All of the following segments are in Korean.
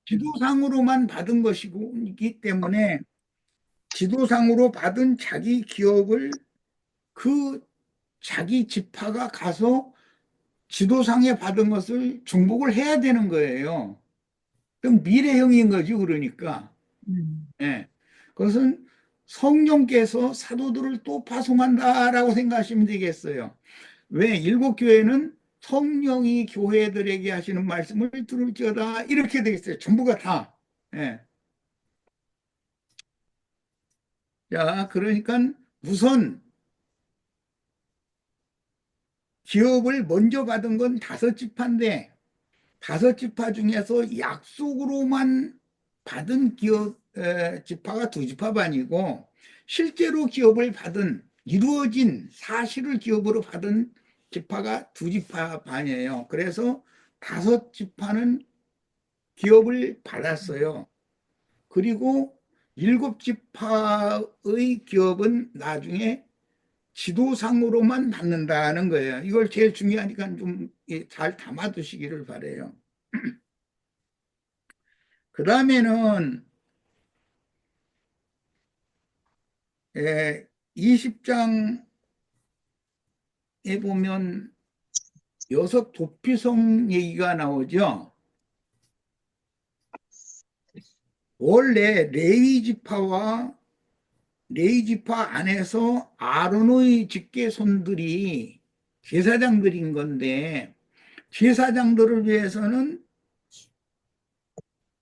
지도상으로만 받은 것이기 때문에 지도상으로 받은 자기 기업을 그 자기 지파가 가서 지도상에 받은 것을 중복을 해야 되는 거예요. 그럼 미래형인 거죠, 그러니까. 음, 예. 그것은 성령께서 사도들을 또 파송한다라고 생각하시면 되겠어요. 왜? 일곱 교회는 성령이 교회들에게 하시는 말씀을 들을지어다 이렇게 되겠어요. 전부가 다. 예. 자, 그러니까 우선 기업을 먼저 받은 건 다섯 지파인데 다섯 지파 중에서 약속으로만 받은 기업 지파가 두 지파 반이고 실제로 기업을 받은 이루어진 사실을 기업으로 받은 지파가 두 지파 반이에요. 그래서 다섯 지파는 기업을 받았어요. 그리고 일곱 지파의 기업은 나중에 지도상으로만 받는다는 거예요. 이걸 제일 중요하니까 좀 잘 담아두시기를 바래요. 그 다음에는 20장에 보면 여섯 도피성 얘기가 나오죠. 원래 레위 지파와 레위 지파 안에서 아론의 직계손들이 제사장들인 건데 제사장들을 위해서는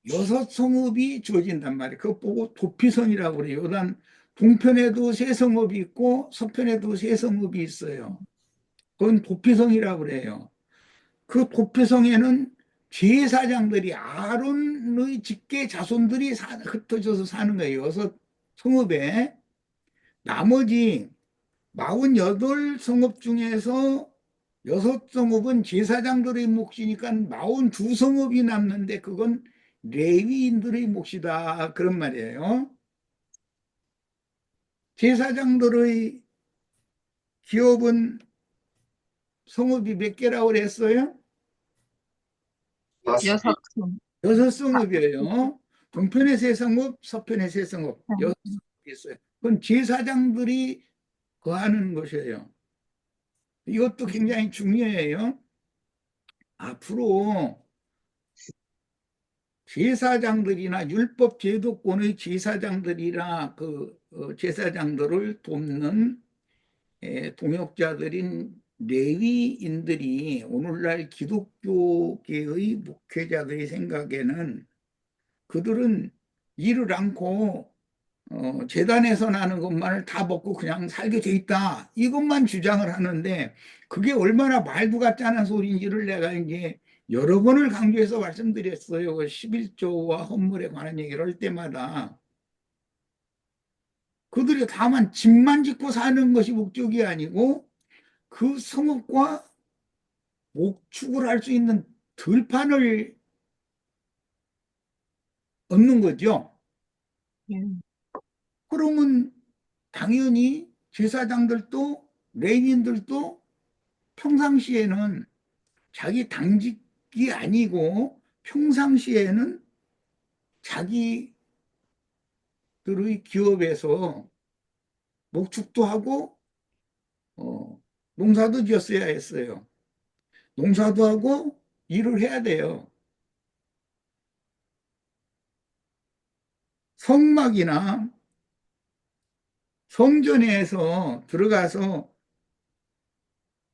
여섯 성읍이 주어진단 말이에요. 그거 보고 도피성이라고 그래요. 요단 동편에도 세 성읍이 있고 서편에도 세 성읍이 있어요. 그건 도피성이라고 그래요. 그 도피성에는 제사장들이 아론의 직계 자손들이 흩어져서 사는 거예요. 여섯 성읍에 나머지 48 성읍 중에서 여섯 성읍은 제사장들의 몫이니까 42 성읍이 남는데 그건 레위인들의 몫이다 그런 말이에요. 제사장들의 기업은 성읍이 몇 개라고 그랬어요? 다섯 개. 여섯 성. 여섯 아, 성읍이에요. 동편의 세 성읍, 서편의 세 성읍, 여섯 성읍이 있어요. 그건 제사장들이 거하는 것이에요. 이것도 굉장히 중요해요. 앞으로 제사장들이나 율법 제도권의 제사장들이나 제사장들을 돕는 동역자들인 레위인들이 오늘날 기독교계의 목회자들의 생각에는 그들은 일을 않고 재단에서 나는 것만을 다 먹고 그냥 살게 돼 있다. 이것만 주장을 하는데 그게 얼마나 말도 같지 않은 소리인지를 내가 이제 여러 번을 강조해서 말씀드렸어요. 그 11조와 헌물에 관한 얘기를 할 때마다 그들이 다만 집만 짓고 사는 것이 목적이 아니고 그 성읍과 목축을 할 수 있는 들판을 얻는 거죠. 예. 그러면 당연히 제사장들도 레위인들도 평상시에는 자기 당직이 아니고 평상시에는 자기들의 기업에서 목축도 하고 농사도 지었어야 했어요. 농사도 하고 일을 해야 돼요. 성막이나 성전에서 들어가서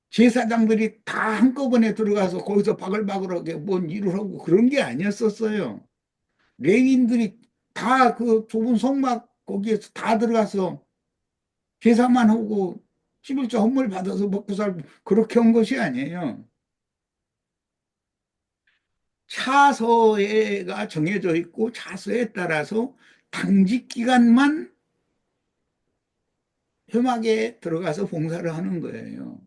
제사장들이 다 한꺼번에 들어가서 거기서 바글바글하게 뭔 일을 하고 그런 게 아니었었어요. 레위인들이 다 그 좁은 성막 거기에서 다 들어가서 제사만 하고 11조 헌물 받아서 먹고 살고 그렇게 한 것이 아니에요. 차서가 정해져 있고 차서에 따라서 당직 기간만 회막에 들어가서 봉사를 하는 거예요.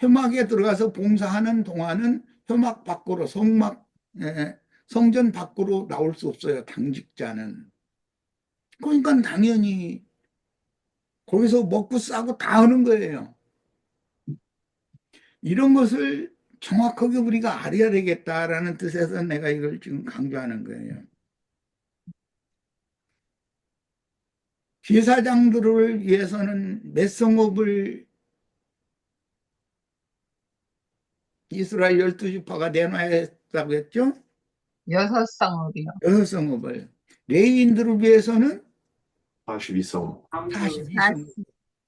회막에 들어가서 봉사하는 동안은 회막 밖으로 성전 밖으로 나올 수 없어요. 당직자는. 그러니까 당연히 거기서 먹고 싸고 다 하는 거예요. 이런 것을 정확하게 우리가 알아야 되겠다라는 뜻에서 내가 이걸 지금 강조하는 거예요. 제사장들을 위해서는 몇 성읍을 이스라엘 12지파가 내놔야 했다고 했죠? 여섯 쌍으로요. 6성읍을. 레위인들을 위해서는 42성. 42성읍.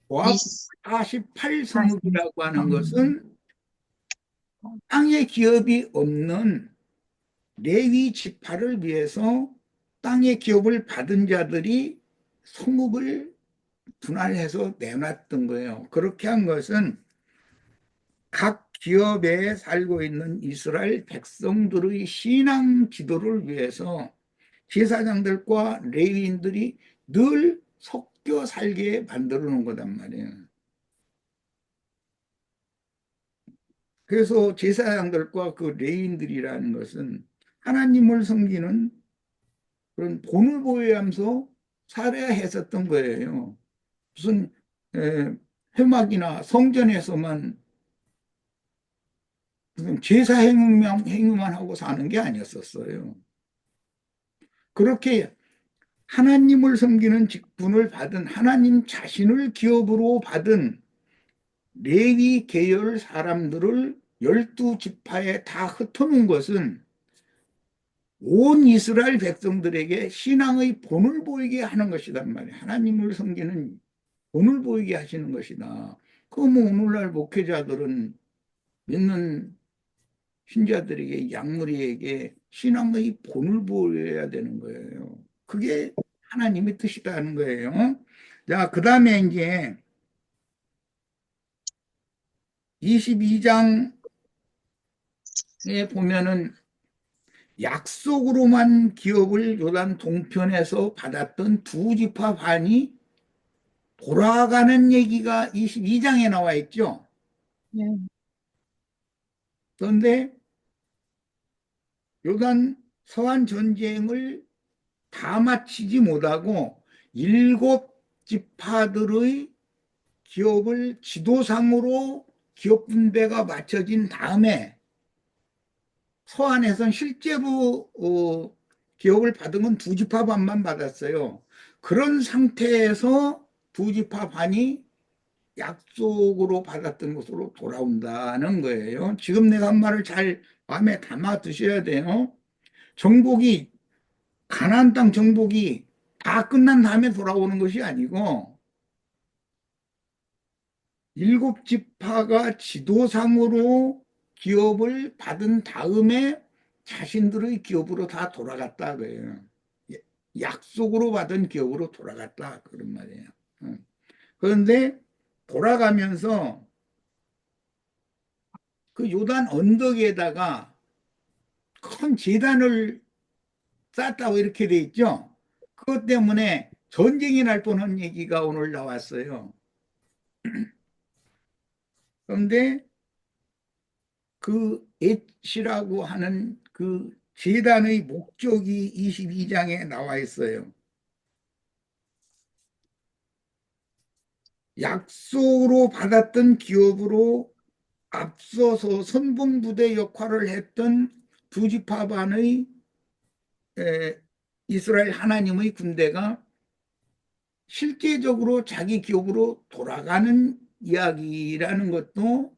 42 48성읍이라고 하는 것은 땅의 기업이 없는 레위 지파를 위해서 땅의 기업을 받은 자들이 성읍을 분할해서 내놨던 거예요. 그렇게 한 것은 각 기업에 살고 있는 이스라엘 백성들의 신앙 지도를 위해서 제사장들과 레위인들이 늘 섞여 살게 만들어 놓은 거단 말이에요. 그래서 제사장들과 그 레위인들이라는 것은 하나님을 섬기는 그런 본을 보호하면서 살아야 했었던 거예요. 무슨 회막이나 성전에서만 무슨 제사 행위만 하고 사는 게 아니었었어요. 그렇게 하나님을 섬기는 직분을 받은 하나님 자신을 기업으로 받은 레위 계열 사람들을 12지파에 다 흩어놓은 것은 온 이스라엘 백성들에게 신앙의 본을 보이게 하는 것이란 말이에요. 하나님을 섬기는 본을 보이게 하시는 것이다. 그뭐 오늘날 목회자들은 믿는 신자들에게 양무리에게 신앙의 본을 보여야 되는 거예요. 그게 하나님의 뜻이라는 거예요. 자, 그 다음에 이제 22장에 보면은 약속으로만 기업을 요단 동편에서 받았던 두 지파 반이 돌아가는 얘기가 22장에 나와 있죠. 예. 그런데 요단 서한 전쟁을 다 마치지 못하고 7지파들의 기업을 지도상으로 기업 분배가 맞춰진 다음에 서한에선 실제로 기업을 받은 건 두 지파 반만 받았어요. 그런 상태에서 두 지파 반이 약속으로 받았던 것으로 돌아온다는 거예요. 지금 내가 한 말을 잘 마음에 담아 두셔야 돼요. 정복이 가나안 땅 정복이 다 끝난 다음에 돌아오는 것이 아니고 7지파가 지도상으로 기업을 받은 다음에 자신들의 기업으로 다 돌아갔다 그래요. 약속으로 받은 기업으로 돌아갔다 그런 말이에요. 그런데 돌아가면서 그 요단 언덕에다가 큰 제단을 쌓았다고 이렇게 돼 있죠. 그것 때문에 전쟁이 날 뻔한 얘기가 오늘 나왔어요. 그런데 그 엣이라고 하는 그 제단의 목적이 22장에 나와 있어요. 약속으로 받았던 기업으로 앞서서 선봉부대 역할을 했던 두 지파반의 이스라엘 하나님의 군대가 실제적으로 자기 기업으로 돌아가는 이야기라는 것도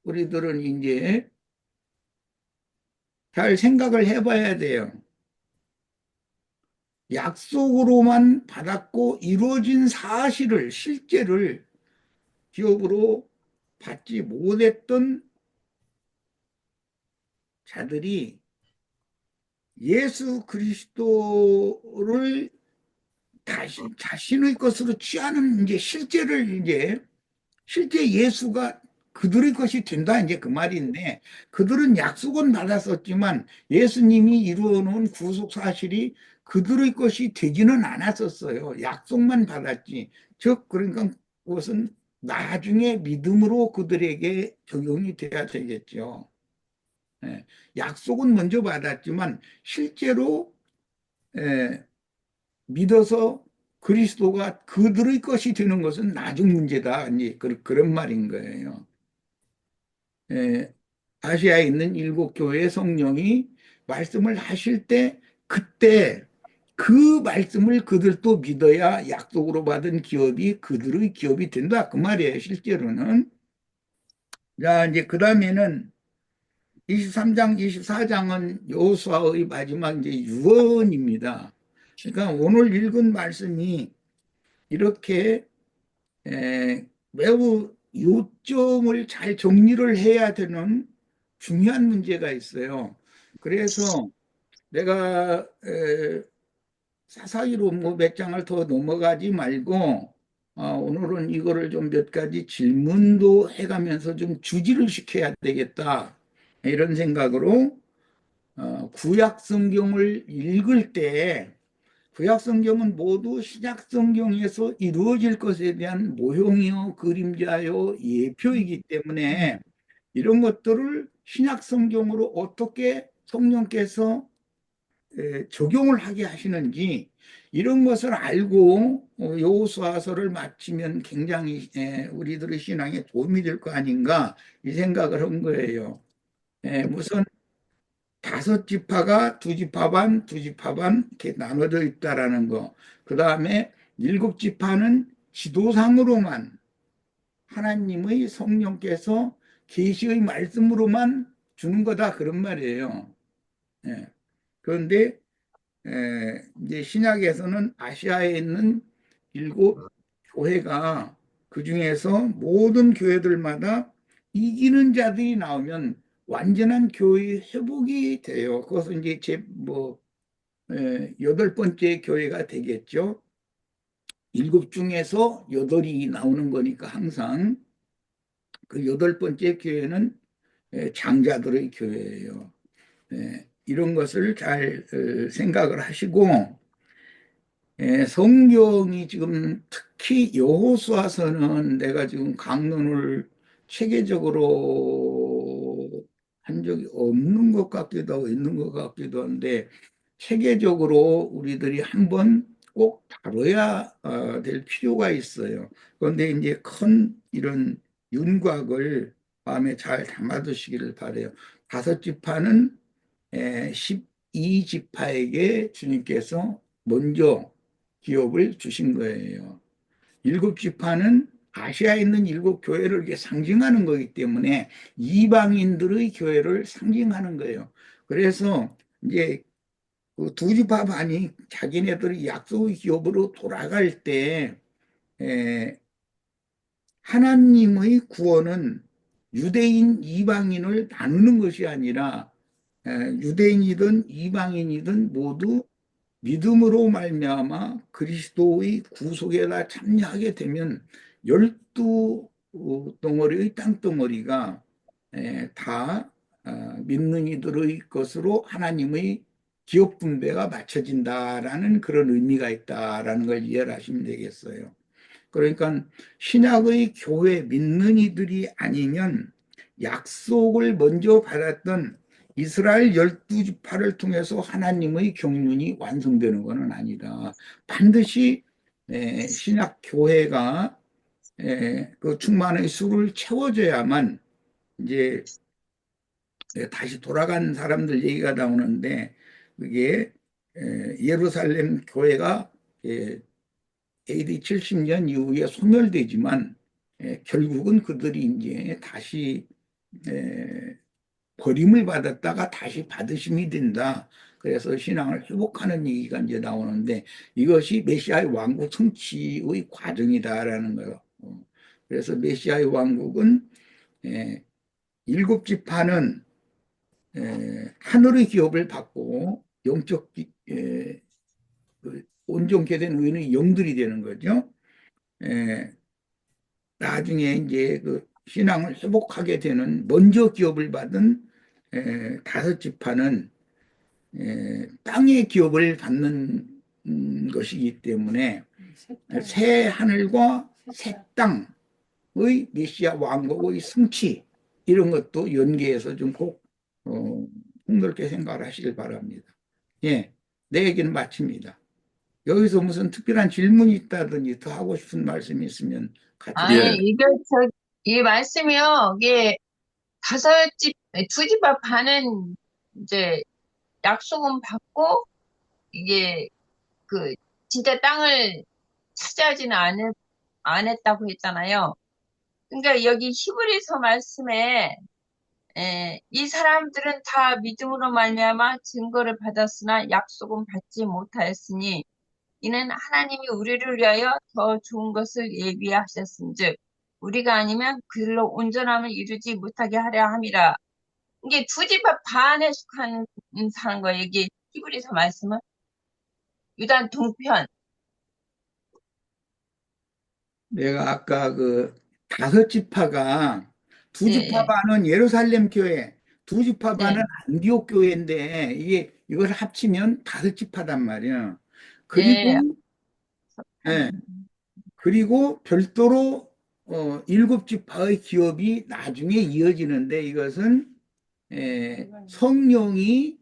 우리들은 이제 잘 생각을 해봐야 돼요. 약속으로만 받았고 이루어진 사실을 실제를 기업으로 받지 못했던 자들이 예수 그리스도를 자신의 것으로 취하는 이제 실제를 이제 실제 예수가 그들의 것이 된다 이제 그 말인데 그들은 약속은 받았었지만 예수님이 이루어 놓은 구속 사실이 그들의 것이 되지는 않았었어요. 약속만 받았지. 즉 그러니까 그것은 나중에 믿음으로 그들에게 적용이 돼야 되겠죠. 예, 약속은 먼저 받았지만 실제로 믿어서 그리스도가 그들의 것이 되는 것은 나중 문제다. 이제 그런 말인 거예요. 예, 아시아에 있는 일곱 교회의 성령이 말씀을 하실 때 그때 그 말씀을 그들도 믿어야 약속으로 받은 기업이 그들의 기업이 된다. 그 말이에요, 실제로는. 자, 이제 그 다음에는 23장, 24장은 여호수아의 마지막 이제 유언입니다. 그러니까 오늘 읽은 말씀이 이렇게 매우 요점을 잘 정리를 해야 되는 중요한 문제가 있어요. 그래서 내가 사사기로 뭐 몇 장을 더 넘어가지 말고 오늘은 이거를 좀 몇 가지 질문도 해가면서 좀 주지를 시켜야 되겠다. 이런 생각으로 구약 성경을 읽을 때 구약 성경은 모두 신약 성경에서 이루어질 것에 대한 모형이요, 그림자요, 예표이기 때문에 이런 것들을 신약 성경으로 어떻게 성령께서 적용을 하게 하시는지 이런 것을 알고 여호수아서를 마치면 굉장히 우리들의 신앙에 도움이 될 거 아닌가 이 생각을 한 거예요. 무슨 다섯 지파가 두 지파 반, 두 지파 반 이렇게 나눠져 있다라는 거. 그 다음에 일곱 지파는 지도상으로만 하나님의 성령께서 계시의 말씀으로만 주는 거다 그런 말이에요. 예. 그런데 이제 신약에서는 아시아에 있는 일곱 교회가 그 중에서 모든 교회들마다 이기는 자들이 나오면 완전한 교회 회복이 돼요. 그것은 이제 여덟 번째 교회가 되겠죠. 일곱 중에서 여덟이 나오는 거니까 항상 그 여덟 번째 교회는 장자들의 교회예요. 이런 것을 잘 생각을 하시고 성경이 지금 특히 여호수아서는 내가 지금 강론을 체계적으로 한 적이 없는 것 같기도 하고 있는 것 같기도 한데 체계적으로 우리들이 한번 꼭 다뤄야 될 필요가 있어요. 그런데 이제 큰 이런 윤곽을 마음에 잘 담아두시기를 바래요. 다섯 지파는 12지파에게 주님께서 먼저 기업을 주신 거예요. 일곱 지파는 아시아에 있는 일곱 교회를 이렇게 상징하는 거기 때문에 이방인들의 교회를 상징하는 거예요. 그래서 이제 그두 지파 반이 자기네들이 약속의 기업으로 돌아갈 때 하나님의 구원은 유대인, 이방인을 나누는 것이 아니라 유대인이든 이방인이든 모두 믿음으로 말미암아 그리스도의 구속에 다 참여하게 되면 12덩어리의 땅덩어리가 다 믿는 이들의 것으로 하나님의 기업 분배가 맞춰진다라는 그런 의미가 있다라는 걸 이해를 하시면 되겠어요. 그러니까 신약의 교회 믿는 이들이 아니면 약속을 먼저 받았던 이스라엘 12지파를 통해서 하나님의 경륜이 완성되는 것은 아니다. 반드시 신약 교회가 그 충만의 수를 채워줘야만 이제 다시 돌아간 사람들 얘기가 나오는데 그게 예루살렘 교회가 AD 70년 이후에 소멸되지만 결국은 그들이 이제 다시 버림을 받았다가 다시 받으심이 된다. 그래서 신앙을 회복하는 얘기가 이제 나오는데 이것이 메시아의 왕국 성취의 과정이다라는 거예요. 그래서 메시아의 왕국은 일곱 지파는 하늘의 기업을 받고 영적 온전케 된 의인의 영들이 되는 거죠. 나중에 이제 그 신앙을 회복하게 되는 먼저 기업을 받은 다섯 지파는 땅의 기업을 받는 것이기 때문에 새 하늘과 새 땅의 메시아 왕국의 성취 이런 것도 연계해서 좀 꼭 폭넓게 생각을 하시길 바랍니다. 예, 내 얘기는 마칩니다. 여기서 무슨 특별한 질문이 있다든지 더 하고 싶은 말씀이 있으면 같이. 아니, 예. 이 말씀이요. 이게 두 집 앞 반은 이제 약속은 받고, 이게 그, 진짜 땅을 차지하지는 안 했다고 했잖아요. 그러니까 여기 히브리서 말씀에 이 사람들은 다 믿음으로 말미암아 증거를 받았으나 약속은 받지 못하였으니 이는 하나님이 우리를 위하여 더 좋은 것을 예비하셨은즉 우리가 아니면 그들로 온전함을 이루지 못하게 하려 함이라. 이게 두 집 앞 반에 속한 사는 거예요. 이게 히브리서 말씀은 유단 동편. 내가 아까 그 다섯 지파가 두 예, 지파 예, 반은 예루살렘 교회, 두 지파 반은 네, 안디옥 교회인데 이게 이걸 합치면 다섯 지파단 말이야. 예, 그리고 예, 그리고 별도로 일곱 지파의 기업이 나중에 이어지는데 이것은 성령이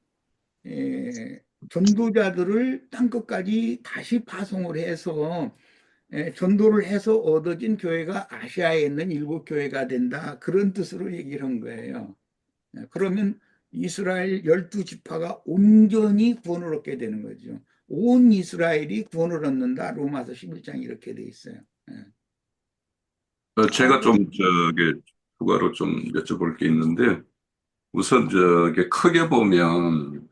전도자들을 땅끝까지 다시 파송을 해서 전도를 해서 얻어진 교회가 아시아에 있는 일곱 교회가 된다. 그런 뜻으로 얘기를 한 거예요. 그러면 이스라엘 12지파가 온전히 구원을 얻게 되는 거죠. 온 이스라엘이 구원을 얻는다. 로마서 11장 이렇게 돼 있어요. 예. 제가 좀 추가로 좀 여쭤볼 게 있는데, 우선 크게 보면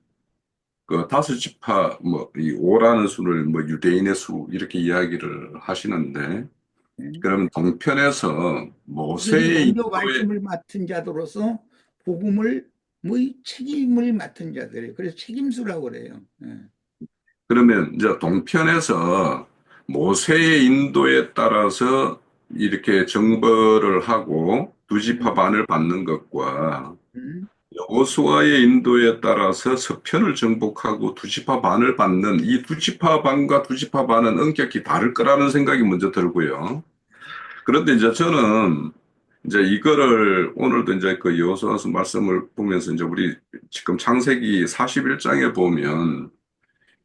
그 다섯 지파 뭐 이 오라는 수를 뭐 유대인의 수 이렇게 이야기를 하시는데, 예. 그럼 동편에서 그들이 모세의 먼저 인도에, 말씀을 맡은 자들로서 복음을 뭐 책임을 맡은 자들이에요. 그래서 책임수라고 그래요. 예. 그러면 이제 동편에서 모세의 인도에 따라서 이렇게 정벌을 하고 두 지파 음, 반을 받는 것과 음, 여호수아의 인도에 따라서 서편을 정복하고 두 지파 반을 받는 이 두 지파 반과 두 지파 반은 엄격히 다를 거라는 생각이 먼저 들고요. 그런데 이제 저는 이제 이거를 오늘도 이제 그 여호수아서 말씀을 보면서 이제 우리 지금 창세기 41장에 보면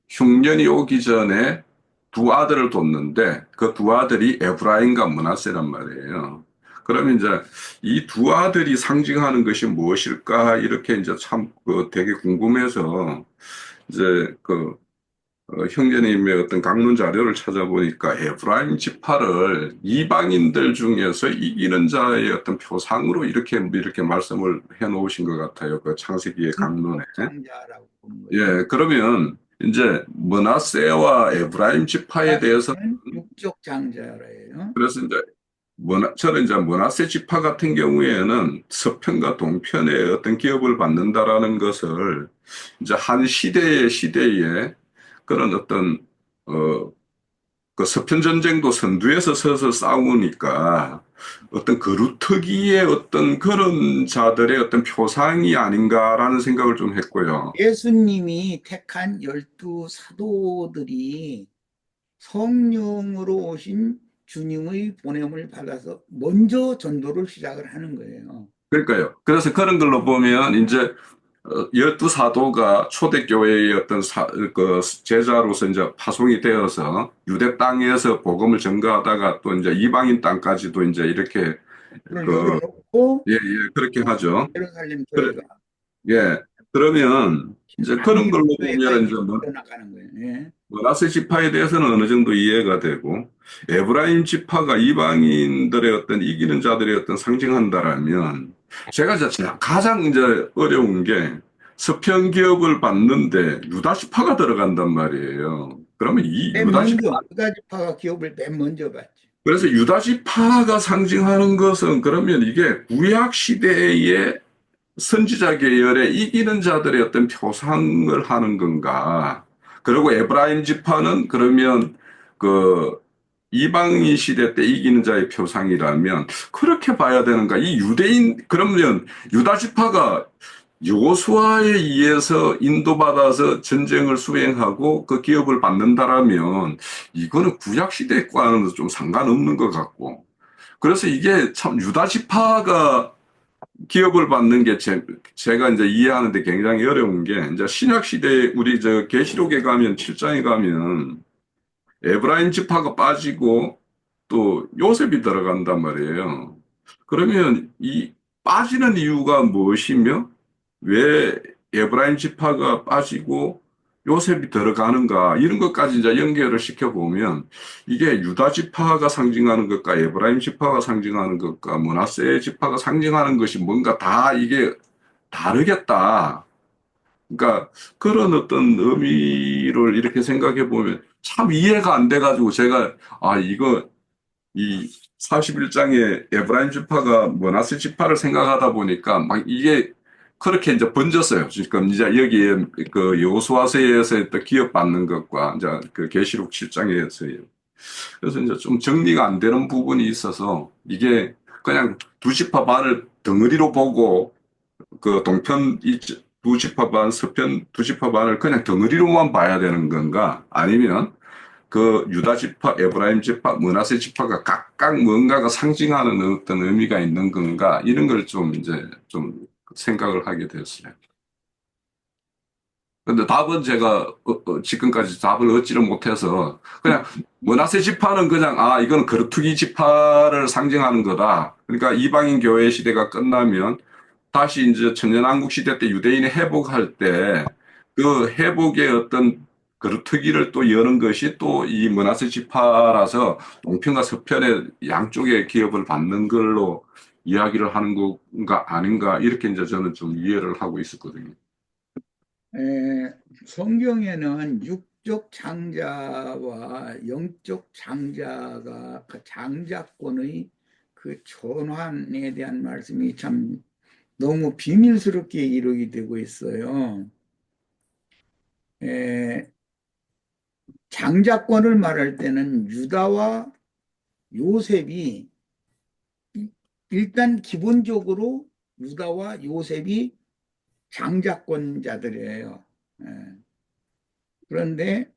흉년이 오기 전에 두 아들을 뒀는데 그 두 아들이 에브라임과 므낫세란 말이에요. 그러면 이제 이 두 아들이 상징하는 것이 무엇일까 이렇게 이제 참 되게 궁금해서 이제 형제님의 어떤 강론 자료를 찾아보니까 에브라임 지파를 이방인들 중에서 이기는 자의 어떤 표상으로 이렇게 말씀을 해 놓으신 것 같아요. 그 창세기의 강론에. 육적 장자라고 보는 거죠. 예, 그러면 이제 므낫세와 에브라임 지파에 대해서 는 육적 장자래요. 그래서 이제 저는 이제 므낫세 지파 같은 경우에는 서편과 동편의 어떤 기업을 받는다라는 것을 이제 한 시대에 그런 어떤 어, 그 서편 전쟁도 선두에서 서서 싸우니까 어떤 거루터기의 어떤 그런 자들의 어떤 표상이 아닌가라는 생각을 좀 했고요. 예수님이 택한 12 사도들이 성령으로 오신 주님의 보냄을 받아서 먼저 전도를 시작을 하는 거예요. 그러니까요. 그래서 그런 걸로 보면 이제 열두 사도가 초대교회의 어떤 그 제자로서 이제 파송이 되어서 유대 땅에서 복음을 전가하다가 또 이제 이방인 땅까지도 이제 이렇게 그걸 그, 열어놓고 예, 예, 그렇게 하죠. 예루살렘 그래, 교회가 예. 그러면 이제 그런 안디옥 걸로 교회가 보면 이제 일어나가는 거예요. 예. 므낫세 지파에 대해서는 어느 정도 이해가 되고 에브라임 지파가 이방인들의 어떤 이기는 자들의 어떤 상징한다라면 제가 이제 가장 이제 어려운 게 서편 기업을 받는데 유다 지파가 들어간단 말이에요. 그러면 이 맨 유다 지파 먼저 유다 지파가 기업을 맨 먼저 받지. 그래서 유다 지파가 상징하는 것은 그러면 이게 구약 시대의 선지자 계열의 이기는 자들의 어떤 표상을 하는 건가? 그리고 에브라임 지파는 그러면 그 이방인 시대 때 이기는 자의 표상이라면 그렇게 봐야 되는가? 이 유대인 그러면 유다 지파가 여호수아에 의해서 인도받아서 전쟁을 수행하고 그 기업을 받는다라면 이거는 구약 시대과는 좀 상관없는 것 같고 그래서 이게 참 유다 지파가 기업을 받는 게 제가 이제 이해하는데 굉장히 어려운 게 이제 신약 시대에 우리 저 계시록에 가면 7장에 가면 에브라임 지파가 빠지고 또 요셉이 들어간단 말이에요. 그러면 이 빠지는 이유가 무엇이며 왜 에브라임 지파가 빠지고 요셉이 들어가는가 이런 것까지 이제 연결을 시켜보면 이게 유다 지파가 상징하는 것과 에브라임 지파가 상징하는 것과 므낫세 지파가 상징하는 것이 뭔가 다 이게 다르겠다. 그러니까 그런 어떤 의미를 이렇게 생각해 보면 참 이해가 안 돼가지고 제가 이거 이 41장에 에브라임 지파가 므낫세 지파를 생각하다 보니까 막 이게 그렇게 이제 번졌어요. 지금 이제 여기에 그 여호수아서에서 또 기억받는 것과 이제 그 계시록 7장에서의 그래서 이제 좀 정리가 안 되는 부분이 있어서 이게 그냥 두 지파 반을 덩어리로 보고 그 동편 두 지파 반, 서편 두 지파 반을 그냥 덩어리로만 봐야 되는 건가? 아니면 그 유다 지파, 에브라임 지파, 므낫세 지파가 각각 뭔가가 상징하는 어떤 의미가 있는 건가? 이런 걸 좀 이제 좀 생각을 하게 됐어요. 근데 답은 제가 지금까지 답을 얻지를 못해서 그냥 므낫세 지파는 그냥 이건 거르투기 지파를 상징하는 거다. 그러니까 이방인 교회 시대가 끝나면 다시 이제 천년왕국 시대 때 유대인이 회복할 때 그 회복의 어떤 거르투기를 또 여는 것이 또 이 므낫세 지파라서 동편과 서편의 양쪽의 기업을 받는 걸로 이야기를 하는 건가 아닌가 이렇게 이제 저는 좀 이해를 하고 있었거든요. 성경에는 육적 장자와 영적 장자가 그 장자권의 그 전환에 대한 말씀이 참 너무 비밀스럽게 이루어지게 되고 있어요. 장자권을 말할 때는 유다와 요셉이 일단 기본적으로 유다와 요셉이 장자권자들이에요. 그런데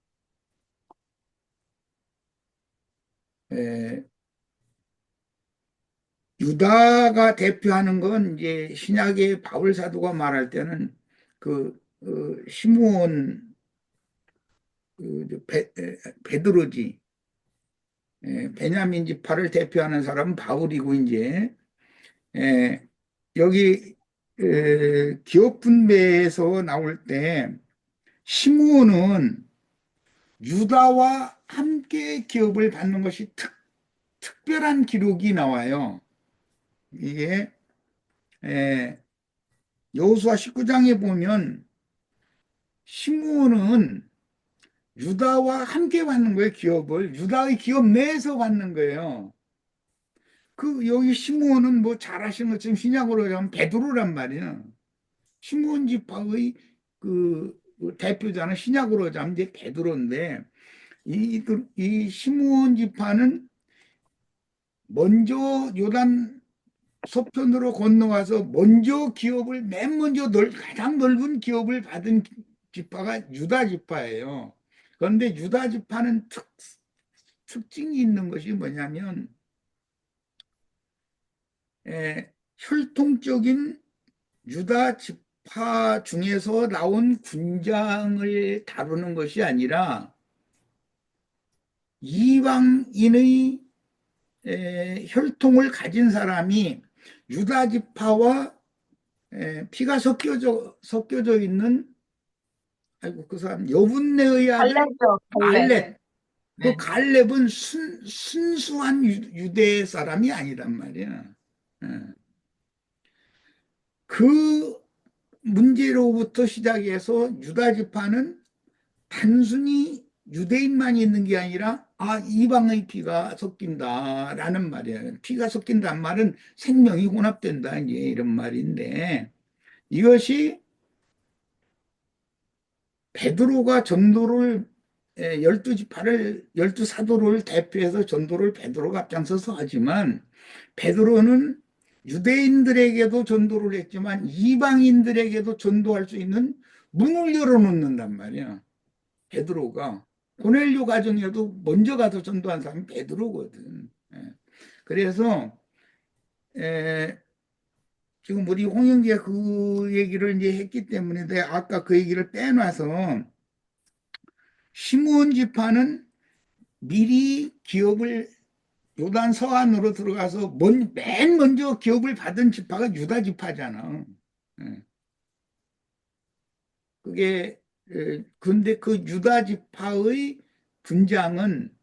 유다가 대표하는 건 이제 신약의 바울 사도가 말할 때는 시므온 베드로지 베냐민 지파를 대표하는 사람은 바울이고 이제 여기 기업 분배에서 나올 때 시므온은 유다와 함께 기업을 받는 것이 특별한 기록이 나와요. 이게 여호수아 19장에 보면 시므온은 유다와 함께 받는 거예요. 기업을 유다의 기업 내에서 받는 거예요. 여기 시므온은 뭐 잘 아시는 것처럼 신약으로 하면 베드로란 말이에요. 시므온 지파의 그 대표자는 신약으로 하면 이제 베드로인데 이 시므온 지파는 먼저 요단 서편으로 건너와서 먼저 기업을 맨 먼저 가장 넓은 기업을 받은 지파가 유다 지파예요. 그런데 유다 지파는 특징이 있는 것이 뭐냐면 혈통적인 유다 지파 중에서 나온 군장을 다루는 것이 아니라 이방인의 혈통을 가진 사람이 유다 지파와 피가 섞여져 있는 그 사람 여분네의 아들 갈렙이요, 갈렙. 갈렙. 그 네. 갈렙은 순수한 유대 사람이 아니란 말이야. 그 문제로부터 시작해서 유다 지파는 단순히 유대인만 있는 게 아니라 이방의 피가 섞인다라는 말이에요. 피가 섞인다는 말은 생명이 혼합된다 이제 이런 말인데 이것이 베드로가 전도를 열두 지파를 열두 사도를 대표해서 전도를 베드로가 앞장서서 하지만 베드로는 유대인들에게도 전도를 했지만 이방인들에게도 전도할 수 있는 문을 열어놓는단 말이야. 베드로가 고넬료 가정에도 먼저 가서 전도한 사람이 베드로거든. 그래서 지금 우리 홍영기가 그 얘기를 이제 했기 때문에 내가 아까 그 얘기를 빼놔서 시므온 지파는 미리 기업을 요단 서안으로 들어가서 맨 먼저 기업을 받은 지파가 유다 지파잖아. 예. 그게 근데 그 유다 지파의 군장은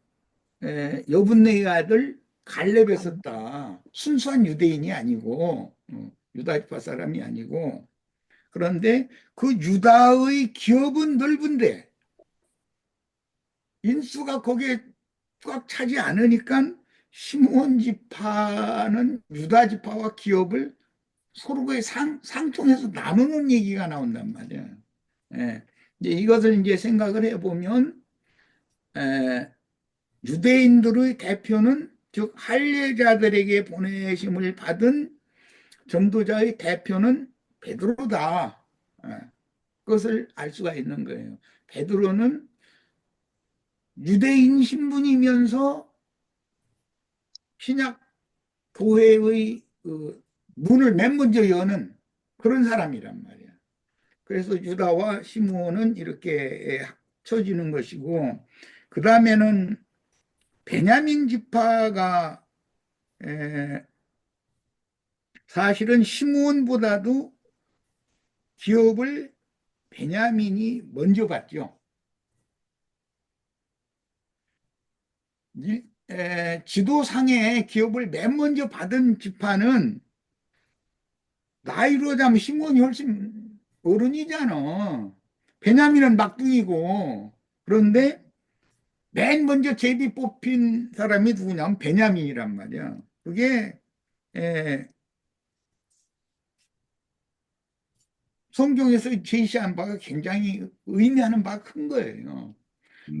여분네의 아들 갈렙에 섰다. 순수한 유대인이 아니고 유다 지파 사람이 아니고 그런데 그 유다의 기업은 넓은데 인수가 거기에 꽉 차지 않으니까 시므온 지파는 유다 지파와 기업을 서로의 상통해서 나누는 얘기가 나온단 말이야. 예. 이제 이것을 이제 생각을 해보면 유대인들의 대표는 즉 할례자들에게 보내심을 받은 전도자의 대표는 베드로다. 그것을 알 수가 있는 거예요. 베드로는 유대인 신분이면서 신약 교회의 그 문을 맨 먼저 여는 그런 사람이란 말이야. 그래서 유다와 시므온은 이렇게 합쳐지는 것이고 그 다음에는 베냐민 지파가 사실은 시므온보다도 기업을 베냐민이 먼저 받죠. 지도상에 기업을 맨 먼저 받은 지파는 나이로 자면 시므온이 훨씬 어른이잖아. 베냐민은 막둥이고. 그런데 맨 먼저 제비 뽑힌 사람이 누구냐면 베냐민이란 말이야. 그게 성경에서 제시한 바가 굉장히 의미하는 바가 큰 거예요.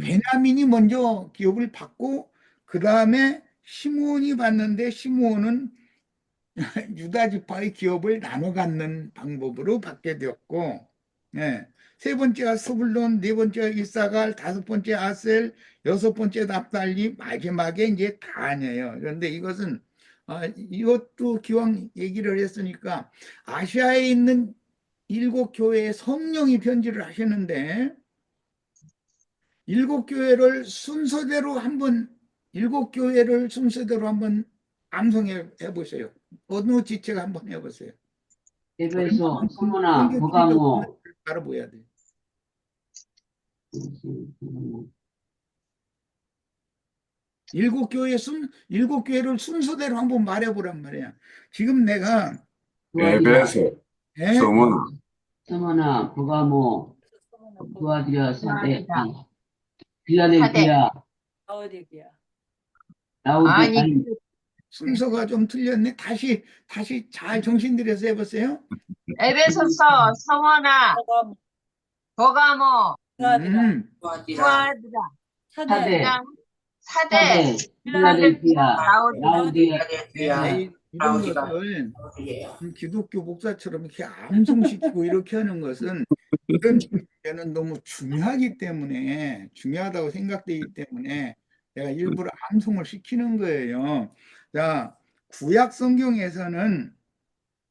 베냐민이 먼저 기업을 받고 그 다음에 시므온이 받는데 시므온은 유다 지파의 기업을 나눠 갖는 방법으로 받게 되었고 세 번째가 스불론, 네 번째가 이사갈, 다섯 번째 아셀, 여섯 번째 납달리, 마지막에 이제 다니에요. 그런데 이것은 이것도 기왕 얘기를 했으니까 아시아에 있는 7교회에 성령이 편지를 하시는데 7교회를 순서대로 한번 7교회를 순서대로 한번 암송해 보세요. 어느 지체가 한번 해보세요. 에베소, 소모나, 버가모, 알아보야 돼. 일곱 교회를 순서대로 한번 말해보란 말이야. 지금 내가 에베소, 소모나, 소모나, 버가모, 두아디라, 사데, 두아디라. 빌라델피아, 라오디게아. 라우디, 아니, 아니, 순서가 좀 틀렸네. 다시 잘 정신 들여서 해보세요. 에베소서, 성원아, 버가모, 버가모, 두아디라, 두아디라, 사데, 사대, 빌라델피아, 라우디아, 이런 것을 기독교 목사처럼 이렇게 암송시키고 이렇게 하는 것은 이런 문제는 너무 중요하다고 생각되기 때문에 내가 일부러 암송을 시키는 거예요. 자, 구약 성경에서는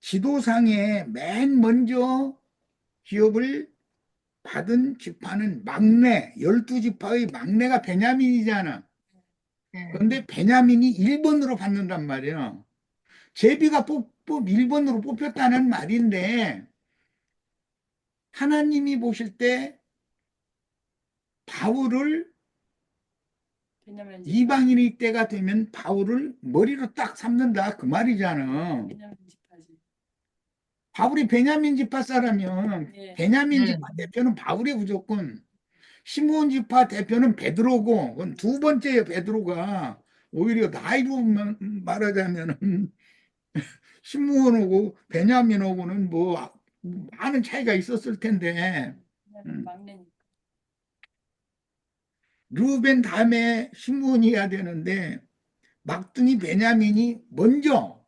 지도상에 맨 먼저 기업을 받은 지파는 막내, 12지파의 막내가 베냐민이잖아. 그런데 베냐민이 1번으로 받는단 말이에요. 제비가 1번으로 뽑혔다는 말인데 하나님이 보실 때 바울을 베냐민 지파. 이방인의 때가 되면 바울을 머리로 딱 삼는다 그 말이잖아. 베냐민 지파지. 바울이 베냐민 지파 사람이면 예. 베냐민 지파 대표는 바울이 무조건 시므온 지파 대표는 베드로고 그건 두 번째예요. 베드로가 오히려 나이로 말하자면은 시므온하고 베냐민하고는 뭐 많은 차이가 있었을 텐데 베냐민 막내니까. 르우벤 다음에 시므온이어야 되는데 막둥이 베냐민이 먼저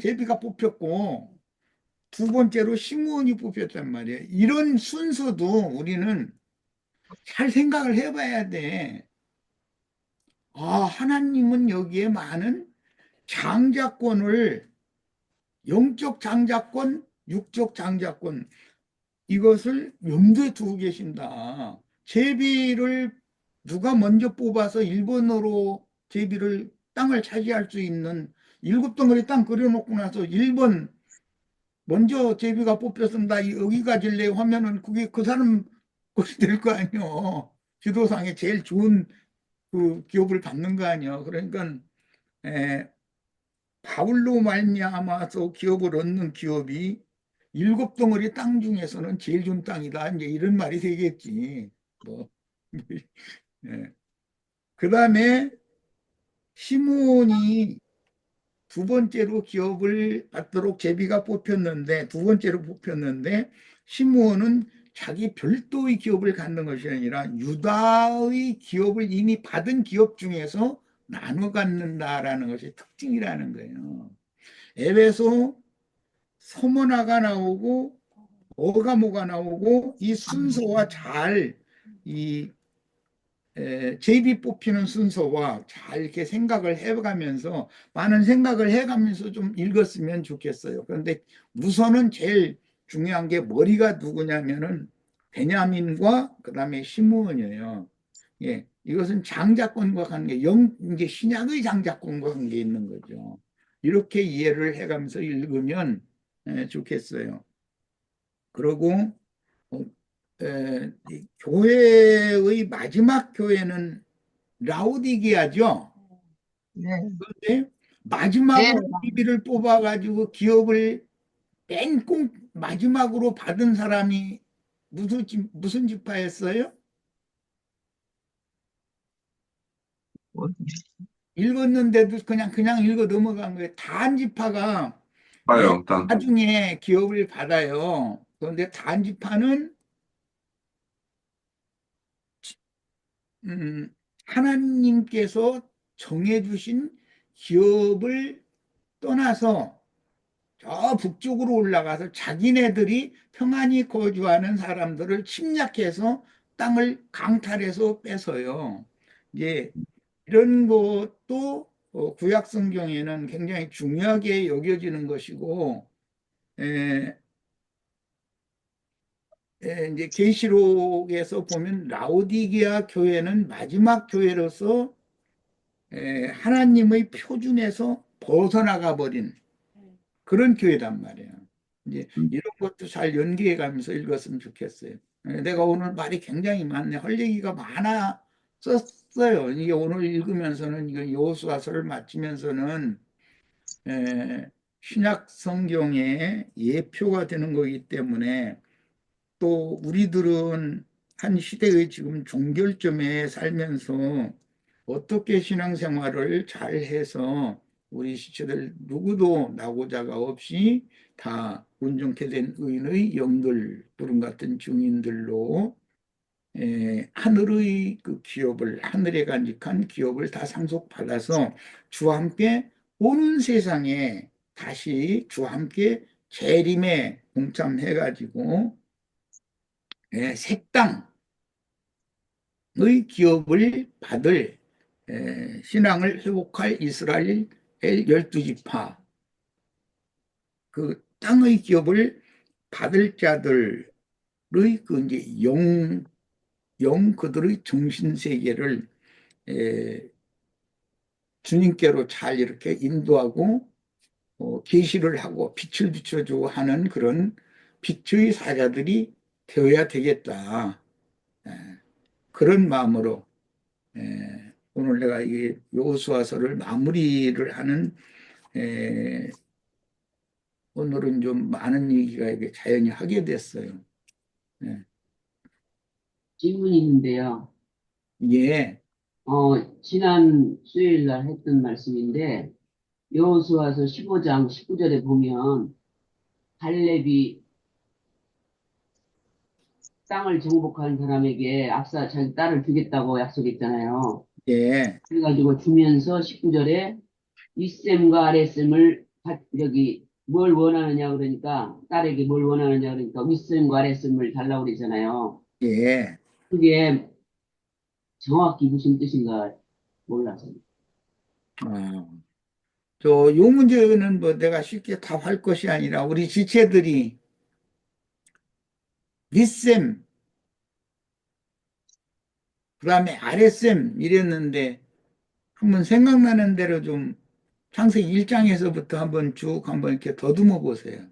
제비가 뽑혔고 두 번째로 시므온이 뽑혔단 말이에요. 이런 순서도 우리는 잘 생각을 해봐야 돼. 하나님은 여기에 많은 장자권을 영적 장자권, 육적 장자권 이것을 염두에 두고 계신다. 제비를 누가 먼저 뽑아서 1번으로 제비를 땅을 차지할 수 있는 7덩어리 땅 그려놓고 나서 1번 먼저 제비가 뽑혔습니다. 여기가 질래요 하면은 그게 그 사람 것이 될 거 아니요. 지도상에 제일 좋은 그 기업을 받는 거 아니요. 그러니까 에, 바울로 말미암아서 기업을 얻는 기업이 7덩어리 땅 중에서는 제일 좋은 땅이다. 이제 이런 말이 되겠지. 뭐. 예. 그 다음에 시므온이 두 번째로 기업을 받도록 제비가 뽑혔는데, 두 번째로 뽑혔는데, 시므온은 자기 별도의 기업을 갖는 것이 아니라 유다의 기업을 이미 받은 기업 중에서 나눠 갖는다라는 것이 특징이라는 거예요. 에베소 서머나가 나오고 어가모가 나오고 이 순서와 잘이 제비 뽑히는 순서와 잘 이렇게 생각을 해가면서 많은 생각을 해가면서 좀 읽었으면 좋겠어요. 그런데 우선은 제일 중요한 게 머리가 누구냐면은 베냐민과 그다음에 시므온이에요. 예, 이것은 장자권과 관계, 이제 신약의 장자권과 관계 있는 거죠. 이렇게 이해를 해가면서 읽으면 좋겠어요. 그리고 어, 이 교회의 마지막 교회는 라오디게아죠. 네. 그런데 네. 마지막으로 제비를 뽑아가지고 기업을 맨 마지막으로 받은 사람이 무슨 지파였어요? 읽었는데도 그냥 읽어 넘어간 거예요. 단 지파가 맨 봐요, 일단. 나중에 기업을 받아요. 그런데 단 지파는 하나님께서 정해주신 기업을 떠나서 저 북쪽으로 올라가서 자기네들이 평안히 거주하는 사람들을 침략해서 땅을 강탈해서 뺏어요. 이제 이런 것도 구약 성경에는 굉장히 중요하게 여겨지는 것이고, 에, 이제 계시록에서 보면 라오디게아 교회는 마지막 교회로서 하나님의 표준에서 벗어나가 버린 그런 교회단 말이에요. 이제 이런 것도 잘 연계해 가면서 읽었으면 좋겠어요. 내가 오늘 말이 굉장히 많네. 할 얘기가 많았었어요. 이게 오늘 읽으면서는 이거 여호수아서를 마치면서는 신약 성경의 예표가 되는 거기 때문에 또 우리들은 한 시대의 지금 종결점에 살면서 어떻게 신앙생활을 잘 해서 우리 시체들 누구도 나고자가 없이 다 온전케 된 의인의 영들, 구름 같은 증인들로 하늘의 그 기업을, 하늘에 간직한 기업을 다 상속받아서 주와 함께 온 세상에 다시 주와 함께 재림에 동참해가지고 새 땅의 기업을 받을 신앙을 회복할 이스라엘 12지파 그 땅의 기업을 받을 자들의 그 이제 그들의 정신 세계를 주님께로 잘 이렇게 인도하고 계시를 하고 빛을 비춰주고 하는 그런 빛의 사자들이 되어야 되겠다. 그런 마음으로 오늘 내가 이 여호수아서를 마무리를 하는 오늘은 좀 많은 얘기가 이게 자연히 하게 됐어요. 질문이 있는데요. 예, 지난 수요일 날 했던 말씀인데, 여호수아서 15장 19절에 보면, 갈렙이 땅을 정복한 사람에게 앞서 자기 딸을 주겠다고 약속했잖아요. 예, 그래가지고 주면서 19절에 윗셈과 아랫셈을 뭘 원하느냐 그러니까 딸에게 뭘 원하느냐 그러니까 윗셈과 아랫셈을 달라고 그러잖아요. 예. 그게 정확히 무슨 뜻인가 몰라서. 요 문제는 뭐 내가 쉽게 답할 것이 아니라 우리 지체들이 윗셈, 그 다음에 아랫셈 이랬는데 한번 생각나는 대로 좀 창세기 1장에서부터 한번 이렇게 더듬어 보세요.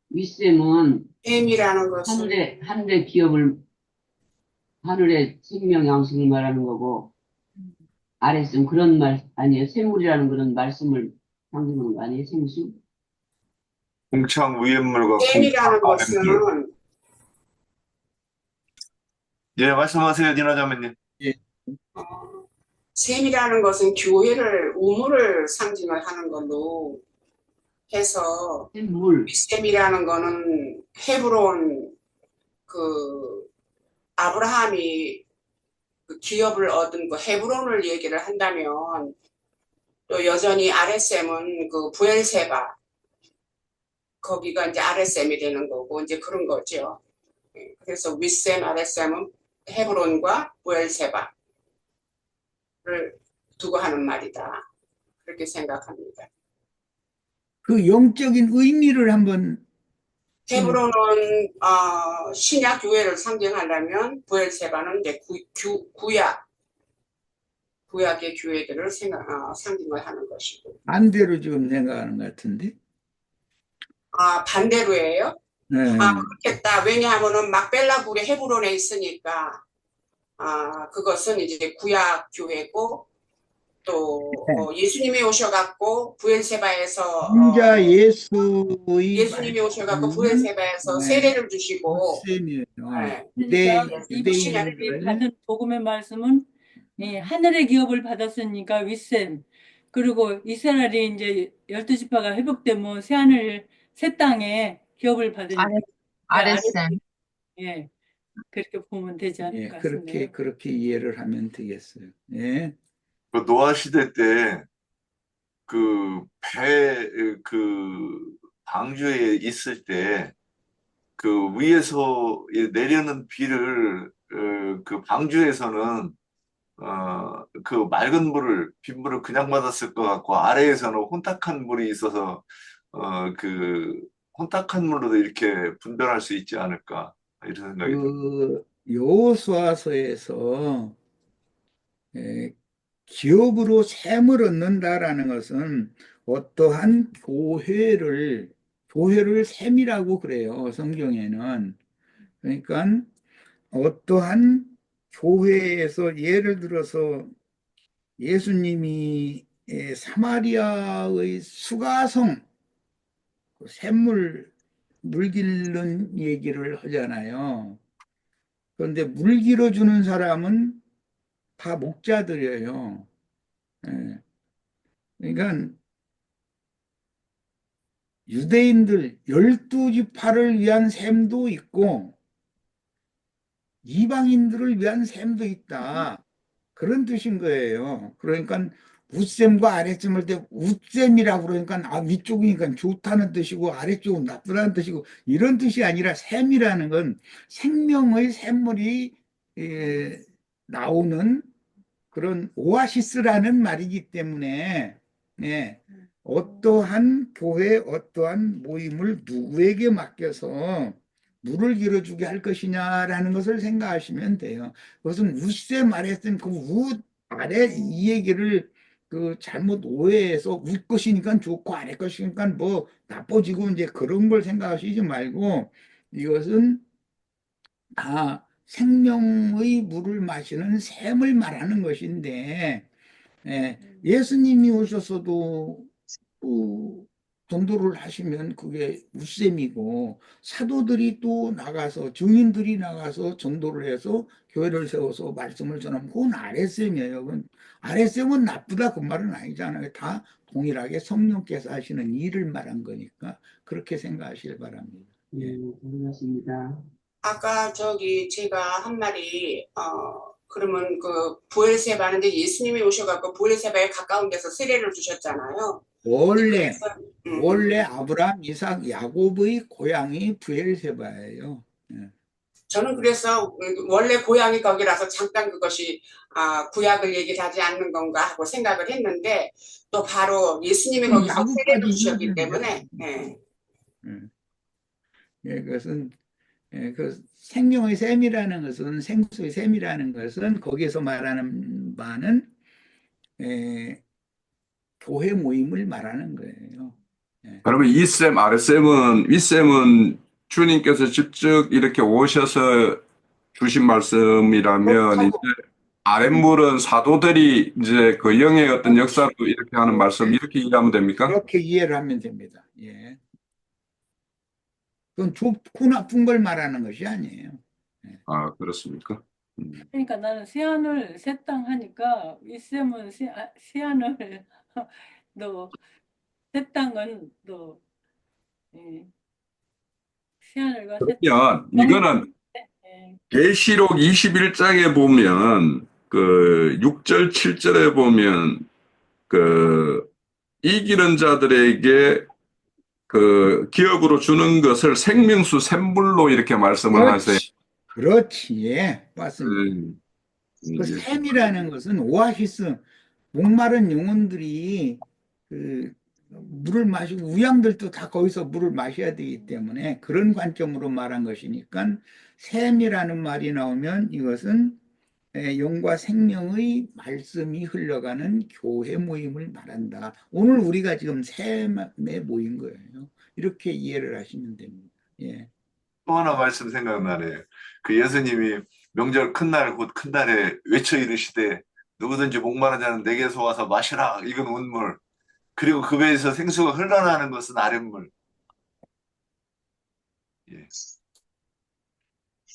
윗셈은 셈이라는 것은 하늘의 기업을, 하늘의 생명 양식을 말하는 거고, 아랫셈 그런 말 아니에요? 샘물이라는 그런 말씀을 상징하는 거 아니에요? 생수? 공창 위엔물과 셈이라는 공창 아랫물. 것은 예, 말씀하세요, 니나 자매님. 예. 셈이라는 것은 교회를 우물을 상징을 하는 걸로 해서 샘물. 윗셈이라는 거는 헤브론 그 아브라함이 그 기업을 얻은 그 헤브론을 얘기를 한다면 또 여전히 아랫셈은 그 부엘세바 거기가 이제 아랫셈이 되는 거고 이제 그런 거죠. 그래서 윗셈 아랫셈은 헤브론과 부엘세바를 두고 하는 말이다. 그렇게 생각합니다. 그 영적인 의미를 한번 헤브론은 신약 교회를 상징하려면 부엘세바는 이제 구약의 교회들을 상징을 하는 것이고. 반대로 지금 생각하는 것 같은데. 반대로예요? 네. 그렇겠다. 왜냐하면은 막벨라 굴이 헤브론에 있으니까 그것은 이제 구약 교회고 또 예수님이 오셔갖고 부엘세바에서 혼자 예수의 예수님이 오셔갖고 말씀은 부엘세바에서 네. 세례를 주시고 셈이에요. 네. 그러니까 유대인들 이분이 받은 복음의 말씀은 하늘의 기업을 받았으니까 윗셈. 그리고 이스라엘이 이제 12지파가 회복되면 새하늘 새 땅에 기업을 받으니까 아랫셈. 예, 그렇게 보면 되지 않을까 싶네요. 그렇게 이해를 하면 되겠어요. 예. 그 노아 시대 때 그 방주에 있을 때 그 위에서 내려는 비를 그 방주에서는 그 맑은 물을 빗물을 그냥 받았을 것 같고 아래에서는 혼탁한 물이 있어서 그 혼탁한 물로도 이렇게 분별할 수 있지 않을까 이런 생각이 듭니다. 그 여호수아서에서 기업으로 셈을 얻는다라는 것은 어떠한 교회를 셈이라고 그래요. 성경에는. 그러니까 어떠한 교회에서 예를 들어서 예수님이 사마리아의 수가성 샘물 물 기르는 얘기를 하잖아요. 그런데 물 길어주는 사람은 다 목자들이에요. 예. 그러니까 유대인들 12지파를 위한 셈도 있고 이방인들을 위한 셈도 있다. 그런 뜻인 거예요. 그러니까 윗셈과 아랫셈 할 때 윗셈이라고 그러니까 위쪽이니까 좋다는 뜻이고 아래쪽은 나쁘다는 뜻이고 이런 뜻이 아니라 셈이라는 건 생명의 샘물이 나오는 그런 오아시스라는 말이기 때문에 어떠한 교회, 어떠한 모임을 누구에게 맡겨서 물을 길어주게 할 것이냐라는 것을 생각하시면 돼요. 그것은 윗셈 아랫셈 아래 이 얘기를 잘못 오해해서 윗 것이니까 좋고 아래 것이니까 뭐 나빠지고 이제 그런 걸 생각하시지 말고 이것은 다 생명의 물을 마시는 샘을 말하는 것인데 예수님이 오셔서도 전도를 하시면 그게 윗셈이고 사도들이 또 나가서 증인들이 나가서 전도를 해서 교회를 세워서 말씀을 전하면 그건 아랫셈이에요. 그건 아랫셈은 나쁘다 그 말은 아니잖아요. 다 동일하게 성령께서 하시는 일을 말한 거니까 그렇게 생각하시길 바랍니다. 고맙습니다. 아까 제가 한 말이 그러면 그 부엘세바는 이제 예수님이 오셔갖고 부엘세바에 가까운 데서 세례를 주셨잖아요. 원래 아브라함, 이삭, 야곱의 고향이 부엘세바예요. 저는 그래서 원래 고향이 거기라서 잠깐 그것이 구약을 얘기를 하지 않는 건가 하고 생각을 했는데 또 바로 예수님이 거기서 세례를 주셨기 때문에 그것은 그 생명의 셈이라는 것은 생수의 셈이라는 것은 거기서 말하는 바는 에, 교회 모임을 말하는 거예요. 예. 그러면 이쌤, 아랫쌤은, 윗쌤은 주님께서 직접 이렇게 오셔서 주신 말씀이라면, 이제 그렇다고 아랫물은 사도들이 이제 그 영의 어떤 역사로 이렇게 하는 말씀, 이렇게 이해하면 됩니까? 그렇게 이해를 하면 됩니다. 예. 그건 좋고 나쁜 걸 말하는 것이 아니에요. 아, 그렇습니까? 그러니까 나는 세안을 세땅 하니까 윗쌤은 세안을 너 세땅은 너 예, 세안을과 그러면 이거는 예, 계시록 21장에 보면 그 6절, 7절에 보면 그 이기는 자들에게 그 기업으로 주는 것을 생명수 샘물로 이렇게 말씀을 하세요. 그렇지. 예, 맞습니다. 그 예. 샘이라는 것은 오아시스, 목마른 영혼들이 그 물을 마시고 우양들도 다 거기서 물을 마셔야 되기 때문에 그런 관점으로 말한 것이니까 샘이라는 말이 나오면 이것은 영과 생명의 말씀이 흘러가는 교회 모임을 말한다. 오늘 우리가 지금 샘에 모인 거예요. 이렇게 이해를 하시면 됩니다. 예. 또 하나 말씀 생각나네요. 그 예수님이 명절 큰날 곧 큰날에 외쳐 이르시되 누구든지 목마른 자는 내게서 와서 마시라. 이건 온물. 그리고 그 배에서 생수가 흘러나는 것은 아랫물. 예.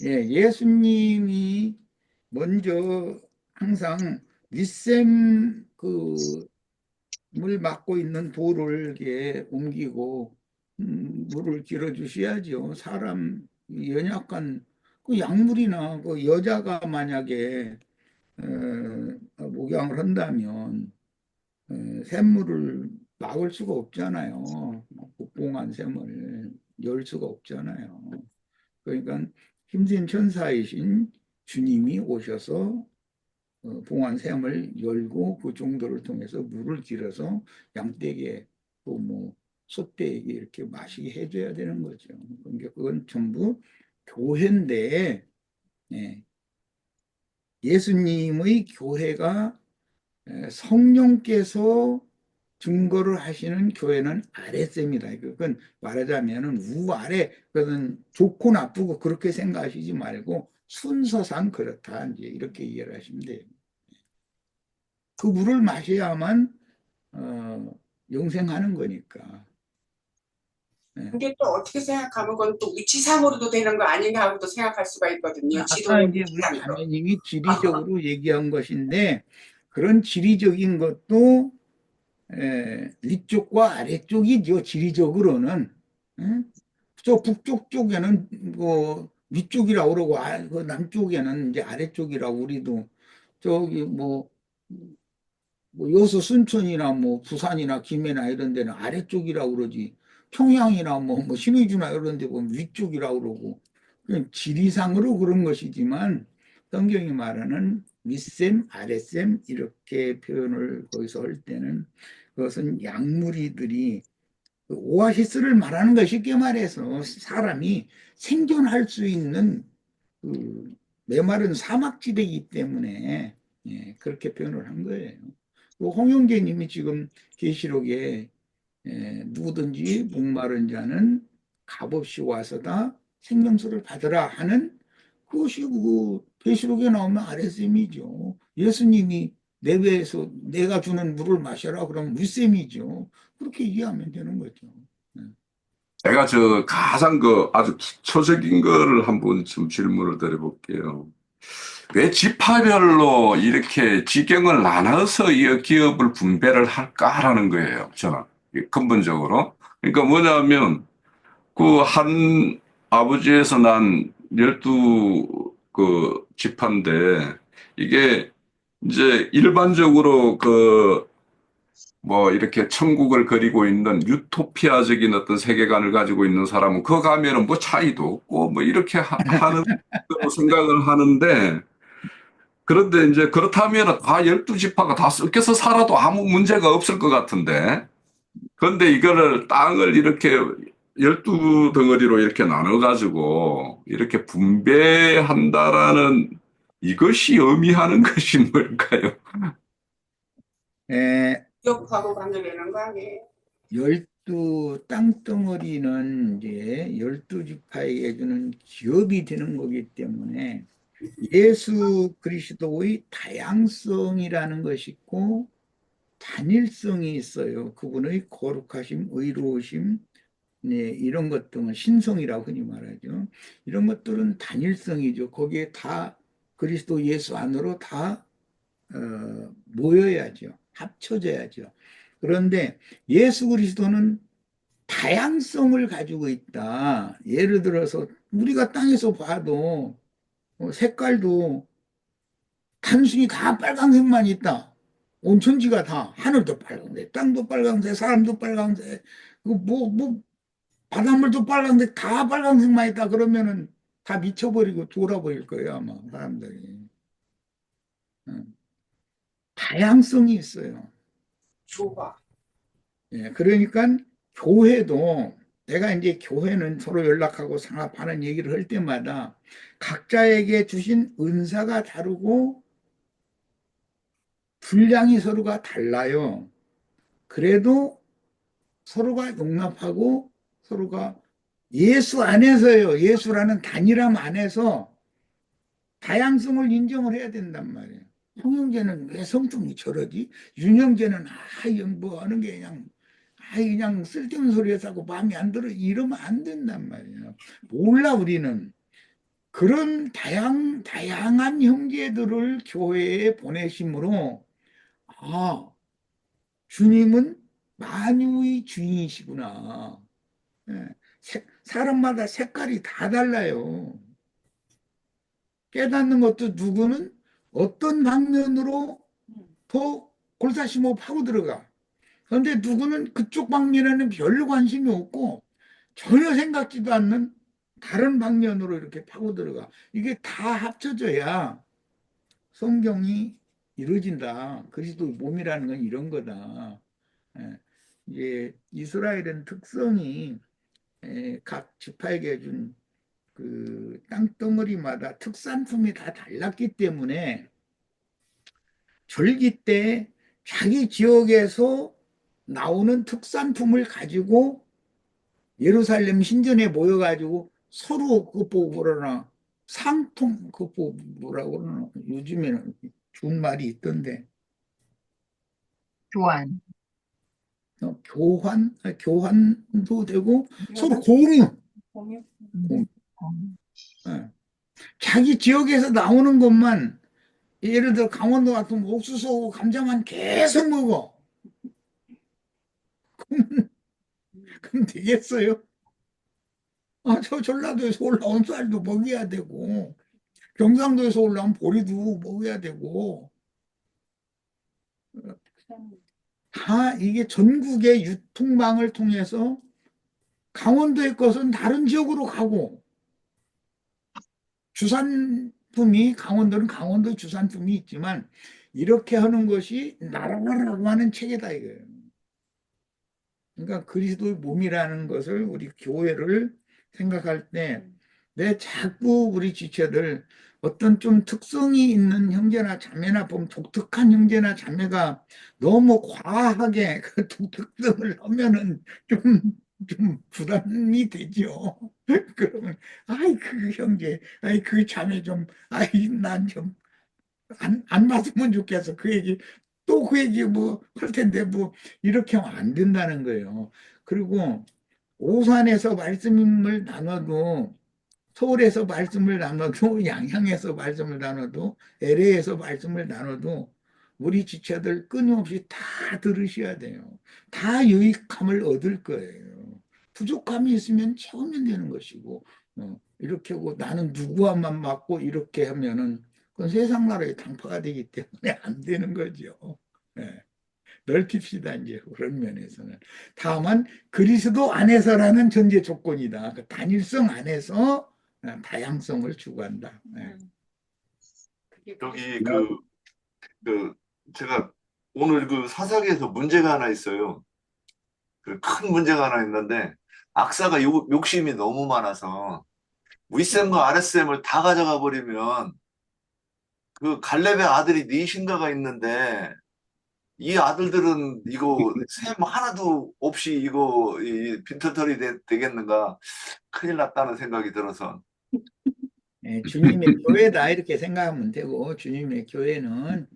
예, 예수님이 먼저 항상 윗샘 물 막고 있는 돌을 이렇게 옮기고 물을 길어 주셔야죠. 사람 연약한 그 약물이나 그 여자가 만약에 목양을 한다면 샘물을 막을 수가 없잖아요. 복봉한 샘을 열 수가 없잖아요. 그러니까 힘진 천사이신 주님이 오셔서 봉한 샘을 열고 그 정도를 통해서 물을 길어서 양떼에게 또 뭐 소떼에게 이렇게 마시게 해줘야 되는 거죠. 그러니까 그건 전부 교회인데 예, 예수님의 교회가 성령께서 증거를 하시는 교회는 아랫셈이다. 그건 말하자면은 우아래, 그건 좋고 나쁘고 그렇게 생각하시지 말고 순서상 그렇다. 이제 이렇게 이해를 하시면 돼요. 그 물을 마셔야만 영생하는 거니까. 예. 근데 또 어떻게 생각하면 그건 또 위치상으로도 되는 거 아닌가 하고 또 생각할 수가 있거든요. 아까 지도는 이제 우리 위치상으로. 자매님이 지리적으로 얘기한 것인데 그런 지리적인 것도 위쪽과 아래쪽이죠. 지리적으로는. 응? 저 북쪽 쪽에는 뭐 위쪽이라고 그러고 그 남쪽에는 이제 아래쪽이라고 우리도 저기 뭐 여수 순천이나 뭐 부산이나 김해나 이런 데는 아래쪽이라고 그러지. 평양이나 뭐 신의주나 이런 데 보면 위쪽이라고 그러고. 그냥 지리상으로 그런 것이지만 성경이 말하는 윗셈, 아랫셈 이렇게 표현을 거기서 할 때는 그것은 약물이들이 그 오아시스를 말하는 것이 쉽게 말해서 사람이 생존할 수 있는 그 메마른 사막지대이기 때문에 예, 그렇게 표현을 한 거예요. 그 홍영재님이 지금 계시록에 누구든지 목마른 자는 값없이 와서다 생명수를 받으라 하는 그것이 그 계시록에 나오면 아랫셈이죠. 예수님이 내 배에서 내가 주는 물을 마셔라 그러면 윗셈이죠. 그렇게 이해하면 되는 거죠. 네. 제가 저 가장 그 아주 기초적인 거를 한번 좀 질문을 드려볼게요. 왜 지파별로 이렇게 지경을 나눠서 이 기업을 분배를 할까라는 거예요. 저는 근본적으로. 그러니까 뭐냐면 그 한 아버지에서 난 12 그 지파인데 이게 이제 일반적으로 그 뭐 이렇게 천국을 그리고 있는 유토피아적인 어떤 세계관을 가지고 있는 사람은 그거 가면은 뭐 차이도 없고 뭐 이렇게 하는 생각을 하는데 그런데 이제 그렇다면 다 12지파가 다 섞여서 살아도 아무 문제가 없을 것 같은데 그런데 이거를 땅을 이렇게 12덩어리로 이렇게 나눠가지고 이렇게 분배한다라는 이것이 의미하는 것이 뭘까요? 에, 기업하고 관계되는 거 아니에요? 열두 땅덩어리는 이제 열두 지파에게 주는 기업이 되는 거기 때문에 예수 그리스도의 다양성이라는 것이 있고 단일성이 있어요. 그분의 거룩하심, 의로우심, 네, 이런 것 등은 신성이라고 흔히 말하죠. 이런 것들은 단일성이죠. 거기에 다 그리스도 예수 안으로 다 모여야죠. 합쳐져야죠. 그런데 예수 그리스도는 다양성을 가지고 있다. 예를 들어서 우리가 땅에서 봐도 색깔도 단순히 다 빨간색만 있다. 온천지가 다 하늘도 빨간색, 땅도 빨간색, 사람도 빨간색, 뭐 바닷물도 빨간색, 다 빨간색만 있다. 그러면은 다 미쳐버리고 돌아버릴 거예요, 아마 사람들이. 응. 다양성이 있어요. 좁아. 예, 그러니까 교회도 내가 이제 교회는 서로 연락하고 상합하는 얘기를 할 때마다 각자에게 주신 은사가 다르고 분량이 서로가 달라요. 그래도 서로가 용납하고 서로가 예수 안에서요. 예수라는 단일함 안에서 다양성을 인정을 해야 된단 말이에요. 홍영재는 왜 성품이 저러지? 윤영재는 뭐 하는 게 그냥 쓸데없는 소리 해서 마음에 안 들어 이러면 안 된단 말이에요. 몰라 우리는 그런 다양한 형제들을 교회에 보내심으로 아 주님은 만유의 주인이시구나. 예, 사람마다 색깔이 다 달라요. 깨닫는 것도 누구는 어떤 방면으로 더 골사심호 파고 들어가. 그런데 누구는 그쪽 방면에는 별로 관심이 없고 전혀 생각지도 않는 다른 방면으로 이렇게 파고 들어가. 이게 다 합쳐져야 성경이 이루어진다. 그리스도 몸이라는 건 이런 거다. 예, 이제 이스라엘은 특성이 각 지파에게 준 그 땅덩어리마다 특산품이 다 달랐기 때문에 절기 때 자기 지역에서 나오는 특산품을 가지고 예루살렘 신전에 모여가지고 서로 그거 보고 그러나 상통 그거 보고 뭐라고 그러나 요즘에는 준 말이 있던데 교환. 교환도 되고 서로 공유. 공유. 공유. 예. 자기 지역에서 나오는 것만 예를 들어 강원도 같은 옥수수하고 감자만 계속 먹어. 그럼 되겠어요? 저 전라도에서 올라온 쌀도 먹여야 되고 경상도에서 올라온 보리도 먹어야 되고 다 이게 전국의 유통망을 통해서 강원도의 것은 다른 지역으로 가고 주산품이 강원도는 강원도 주산품이 있지만 이렇게 하는 것이 나라라고 하는 체계다 이거예요. 그러니까 그리스도의 몸이라는 것을 우리 교회를 생각할 때 내 자꾸 우리 지체들 어떤 좀 특성이 있는 형제나 자매나 보면 독특한 형제나 자매가 너무 과하게 그 독특성을 하면은 좀 부담이 되죠. 그러면 아이 그 형제, 아이 그 자매 좀, 아이 난 좀 안 맞으면 좋겠어. 그 얘기 또 그 얘기 뭐 할 텐데 뭐 이렇게 하면 안 된다는 거예요. 그리고 오산에서 말씀을 나눠도 서울에서 말씀을 나눠도 양양에서 말씀을 나눠도 LA에서 말씀을 나눠도 우리 지체들 끊임없이 다 들으셔야 돼요. 다 유익함을 얻을 거예요. 부족함이 있으면 채우면 되는 것이고 이렇게 하고 나는 누구와만 맞고 이렇게 하면은 그건 세상 나라의 당파가 되기 때문에 안 되는 거죠. 예. 넓힙시다 이제 그런 면에서는 다만 그리스도 안에서라는 전제 조건이다. 그 단일성 안에서 다양성을 추구한다. 네. 여기 제가 오늘 그 사사기에서 문제가 하나 있어요. 그 큰 문제가 하나 있는데 악사가 욕심이 너무 많아서 윗셈과 아랫셈을 다 가져가 버리면 그 갈렙의 아들이 니신가가 있는데 이 아들들은 이거 셈 하나도 없이 이거 이 빈털터리 되겠는가? 큰일 났다는 생각이 들어서. 주님의 교회다 이렇게 생각하면 되고, 주님의 교회는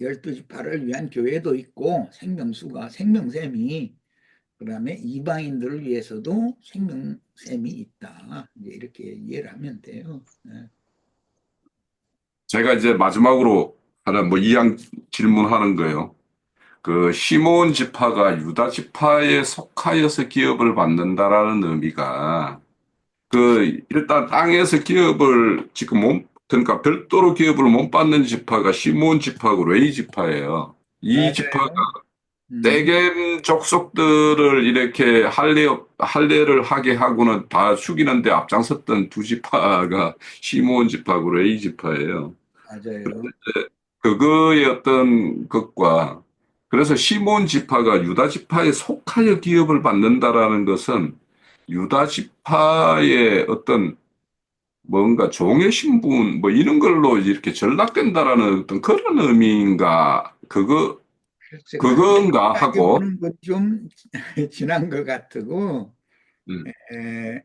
12지파를 위한 교회도 있고 생명수가 생명샘이, 그다음에 이방인들을 위해서도 생명샘이 있다. 이제 이렇게 이해를 하면 돼요. 제가 이제 마지막으로 하나 뭐 이양 질문하는 거예요. 그 시몬 지파가 유다 지파에 속하여서 기업을 받는다라는 의미가 그 일단 땅에서 기업을 지금 그러니까 별도로 기업을 못 받는 지파가 시몬 지파고 레위 지파예요. 이 지파가 맞아요. 떼겜 족속들을 이렇게 할례를 하게 하고는 다 죽이는데 앞장섰던 두 지파가 시몬 지파고 레위 지파예요. 맞아요. 그거의 어떤 것과 그래서 시몬 지파가 유다 지파에 속하여 기업을 받는다라는 것은 유다 지파의 어떤 뭔가 종의 신분 뭐 이런 걸로 이렇게 전락된다라는 어떤 그런 의미인가 글쎄, 그건가 그렇게까지 하고 보는 건 좀 지난 것 같고, 음, 에,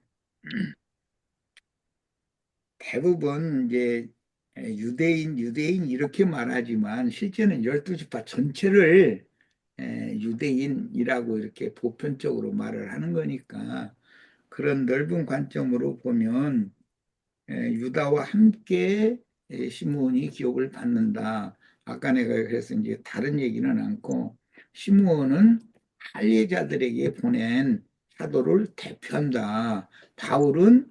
대부분 이제 유대인 이렇게 말하지만 실제는 12지파 전체를 유대인이라고 이렇게 보편적으로 말을 하는 거니까, 그런 넓은 관점으로 보면 유다와 함께 시므온이 기업을 받는다. 아까 내가 그래서 이제 다른 얘기는 않고, 시므온은 할례자들에게 보낸 사도를 대표한다. 바울은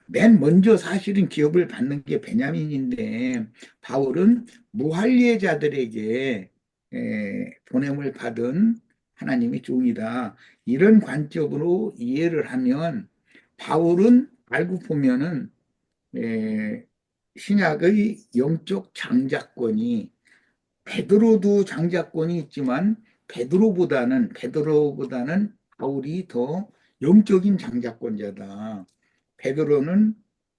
맨 먼저 사실은 기업을 받는 게 베냐민인데, 바울은 무할례자들에게 보냄을 받은 하나님의 종이다. 이런 관점으로 이해를 하면, 바울은 알고 보면은 신약의 영적 장자권이, 베드로도 장자권이 있지만 베드로보다는 바울이 더 영적인 장자권자다. 베드로는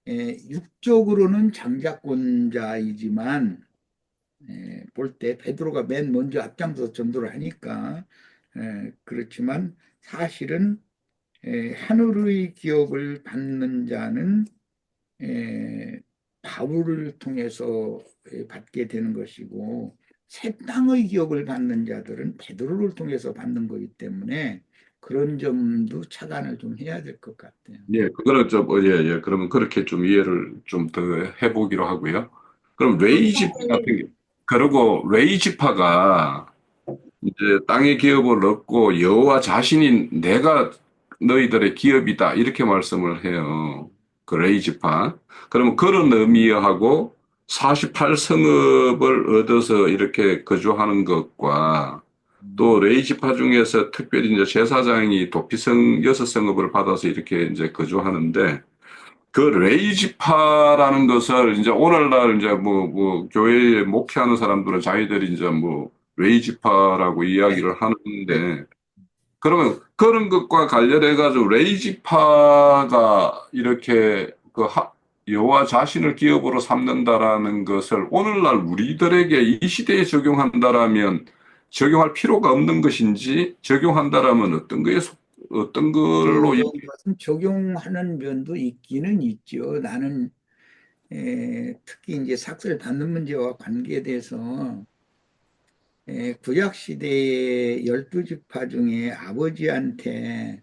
육적으로는 장자권자이지만 볼 때 베드로가 맨 먼저 앞장서 전도를 하니까 그렇지만 사실은 하늘의 기업을 받는 자는 바울을 통해서 받게 되는 것이고, 새 땅의 기업을 받는 자들은 베드로를 통해서 받는 거기 때문에 그런 점도 차단을 좀 해야 될 것 같아요. 예, 그거는 좀, 예, 예. 그러면 그렇게 좀 이해를 좀 더 해보기로 하고요. 그럼 레이 지파 같은 게, 그리고 레이 지파가 이제 땅의 기업을 얻고 여호와 자신이 내가 너희들의 기업이다. 이렇게 말씀을 해요. 그 레이 지파. 그러면 그런 의미하고 48성읍을 얻어서 이렇게 거주하는 것과 또 레이 지파 중에서 특별히 이제 제사장이 도피성 6성읍을 받아서 이렇게 이제 거주하는데 그 레이 지파라는 것을 이제 오늘날 이제 뭐 교회에 목회하는 사람들은 자기들이 이제 뭐 레이 지파라고 이야기를 하는데 그러면 그런 것과 관련해 가지고 레이 지파가 이렇게 그 여호와 자신을 기업으로 삼는다라는 것을 오늘날 우리들에게 이 시대에 적용한다라면 적용할 필요가 없는 것인지 적용한다라면 어떤 걸로 그것은 적용하는 면도 있기는 있죠. 나는 특히 이제 삭설 받는 문제와 관계돼서 구약 시대의 12지파 중에 아버지한테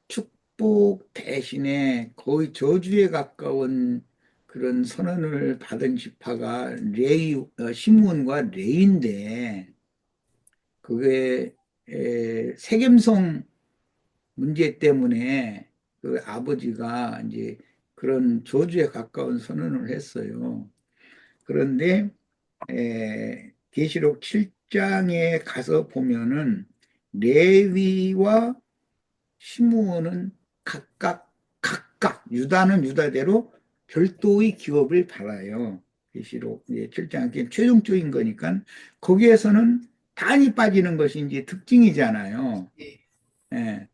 축복 대신에 거의 저주에 가까운 그런 선언을 받은 지파가 시므온과 레위인데, 그게 세겜성 문제 때문에 그 아버지가 이제 그런 저주에 가까운 선언을 했어요. 그런데 계시록 7장에 가서 보면은 레위와 시므온은 각각 유다는 유다대로 별도의 기업을 받아요. 계시록 7장 최종적인 거니까 거기에서는 단이 빠지는 것이 이제 특징이잖아요. 예,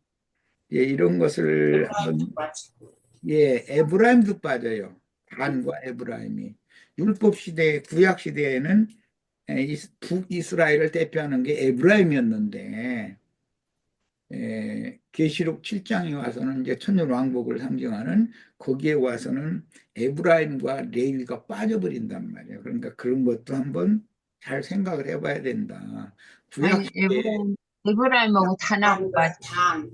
이런 것을 한번, 에브라임도 빠져요. 단과 에브라임이. 율법 시대, 구약 시대에는 북이스라엘을 대표하는 게 에브라임이었는데 계시록 7장에 와서는 이제 천년왕국을 상징하는 거기에 와서는 에브라임과 레위가 빠져버린단 말이에요. 그러니까 그런 것도 한번 잘 생각을 해봐야 된다. 구약 아니, 시대에 에브라임하고 단하고 단과 빠져. 단.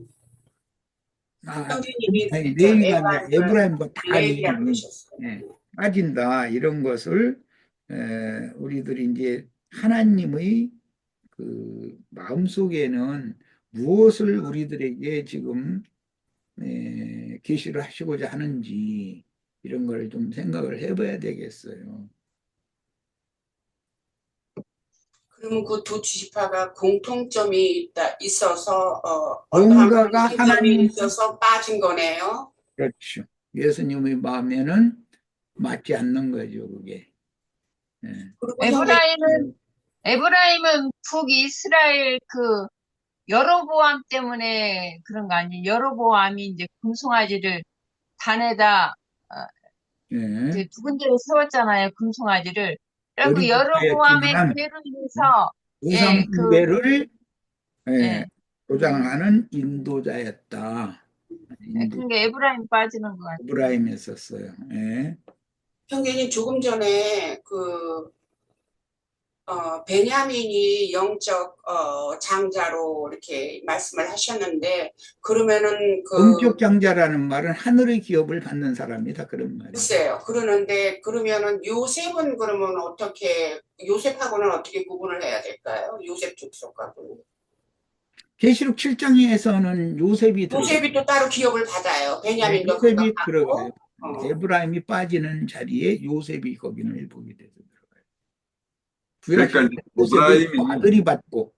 아, 형제님이 아니 저 레위가 아니라 에반을 에브라임과 단이 레이라고 그러셨어요. 빠진다 이런 것을 우리들이 이제 하나님의 그 마음속에는 무엇을 우리들에게 지금 계시를 하시고자 하는지 이런 걸 좀 생각을 해봐야 되겠어요. 그러면 그 두 지파가 공통점이 있어서 어떠한 뭔가가 공통점이 하나님, 있어서 빠진 거네요. 그렇죠. 예수님의 마음에는 맞지 않는 거죠, 그게. 예. 그리고 형제님 에브라임은 북이스라엘 그 여로보암 때문에 그런 거 아니에요? 여로보암이 이제 금송아지를 단에다 예. 이제 두 군데를 세웠잖아요, 금송아지를. 그리고 여로보암의 어린아이였지만 죄로 인해서 우상 예, 숭배를 예, 조장하는 인도자였다. 그게 에브라임 빠지는 것 같아요. 에브라임이었었어요. 예. 형제님 조금 전에 그 베냐민이 영적 장자로 이렇게 말씀을 하셨는데 그러면은 영적 장자라는 말은 하늘의 기업을 받는 사람이다 그런 말이에요. 글쎄요. 그러는데 그러면은 요셉은 그러면 어떻게 요셉하고는 어떻게 구분을 해야 될까요? 요셉 족속하고는. 계시록 7장에서는 요셉이 요셉이 또 따로 기업을 받아요. 베냐민도 요셉이 그거 들어가요. 받고. 에브라임이 빠지는 자리에 요셉이 거기는 일복이 돼서 들어가요. 그러니까 요셉의 에브라임이 아들이 받고.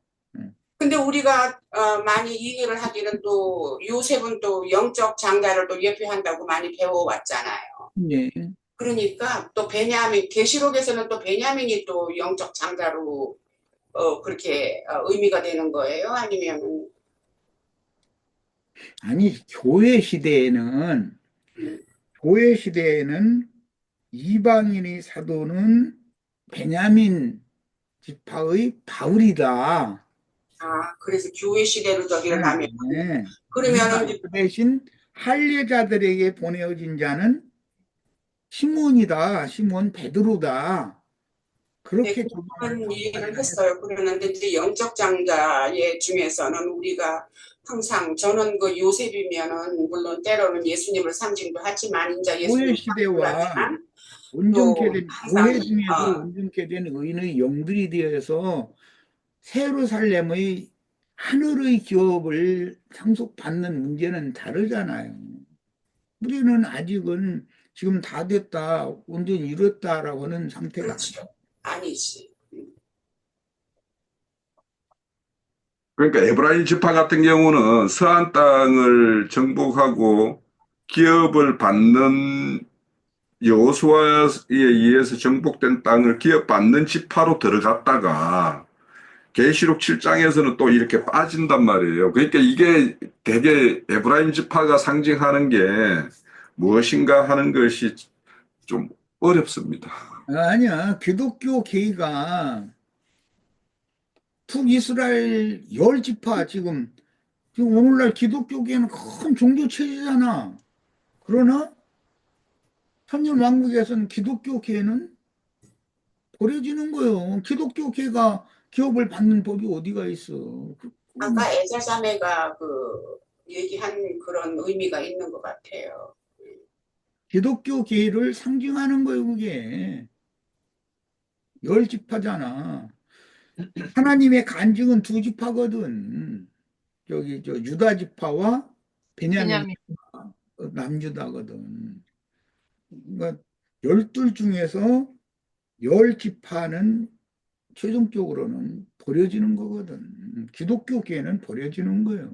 근데 우리가 많이 이해를 하기는 또 요셉은 또 영적 장자를 또 예표한다고 많이 배워왔잖아요. 네. 그러니까 또 베냐민 계시록에서는 또 베냐민이 또 영적 장자로 그렇게 의미가 되는 거예요? 아니면 아니 교회 시대에는 이방인의 사도는 베냐민 지파의 바울이다. 그래서 교회 시대로 저기를 가면 네. 그러면은 그 대신 할례자들에게 보내어진 자는 시몬이다. 시몬 베드로다. 그렇게 그런 얘기를 했어요. 그러는데 이제 영적 장자의 중에서는 우리가 항상 저는 그 요셉이면은 물론 때로는 예수님을 상징도 하지만 이제 교회 예수님 시대와 온전케 된 항상, 교회 중에도 온전케 된 의인의 영들이 되어서 새로 살렘의 하늘의 기업을 상속받는 문제는 다르잖아요. 우리는 아직은 지금 다 됐다, 온전히 이뤘다라고 하는 상태가 그렇죠. 아니지. 그러니까 에브라임 지파 같은 경우는 서한 땅을 정복하고 기업을 받는 여호수아에 의해서 정복된 땅을 기업받는 지파로 들어갔다가 계시록 7장에서는 또 이렇게 빠진단 말이에요. 그러니까 이게 되게 에브라임 지파가 상징하는 게 무엇인가 하는 것이 좀 어렵습니다. 아니야. 기독교계가 북이스라엘 열 지파 지금 오늘날 기독교계는 큰 종교 체제잖아. 그러나 천년왕국에서는 기독교계는 버려지는 거예요. 기독교계가 기업을 받는 법이 어디가 있어. 아까 에자자매가 얘기한 그런 의미가 있는 것 같아요. 기독교계를 상징하는 거예요, 그게. 열 지파잖아. 하나님의 간증은 두 지파거든. 저 유다 지파와 베냐민 베냐민. 지파, 남유다거든. 그러니까 열둘 중에서 열 지파는 최종적으로는 버려지는 거거든. 기독교계는 버려지는 거예요.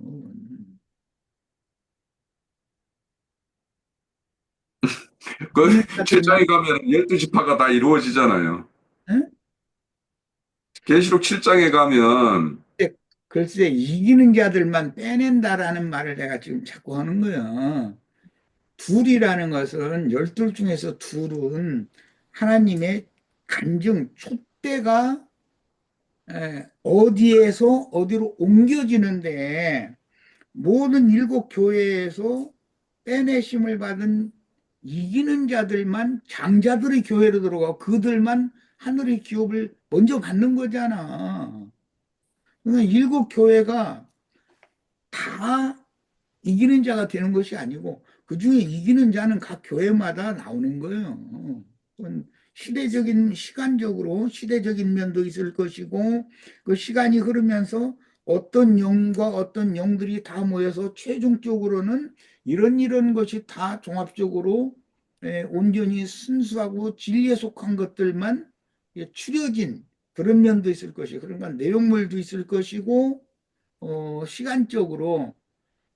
그 7장에 가면 12지파가 다 이루어지잖아요. 응? 계시록 7장에 가면 글쎄 이기는 자들만 빼낸다라는 말을 내가 지금 자꾸 하는 거야. 둘이라는 것은 열둘 중에서 둘은 하나님의 간증, 촛대가 어디에서 어디로 옮겨지는데 모든 7교회에서 빼내심을 받은 이기는 자들만 장자들의 교회로 들어가고 그들만 하늘의 기업을 먼저 받는 거잖아. 그러니까 7교회가 다 이기는 자가 되는 것이 아니고 그 중에 이기는 자는 각 교회마다 나오는 거예요. 그건 시간적으로 시대적인 면도 있을 것이고 그 시간이 흐르면서 어떤 영과 어떤 영들이 다 모여서 최종적으로는 이런 것이 다 종합적으로 온전히 순수하고 진리에 속한 것들만 추려진 그런 면도 있을 것이고 그러니까 내용물도 있을 것이고 시간적으로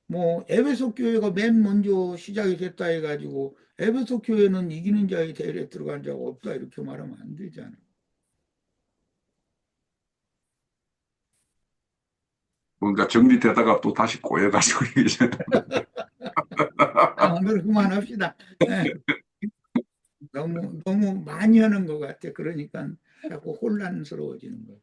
뭐 에베소 교회가 맨 먼저 시작이 됐다 해가지고 에베소 교회는 이기는 자의 대열에 들어간 자가 없다 이렇게 말하면 안 되잖아. 뭔가 정리되다가 또 다시 꼬여가지고 이제 오늘 그만합시다. 예, 너무 많이 하는 것 같아. 그러니까 자꾸 혼란스러워지는 거야.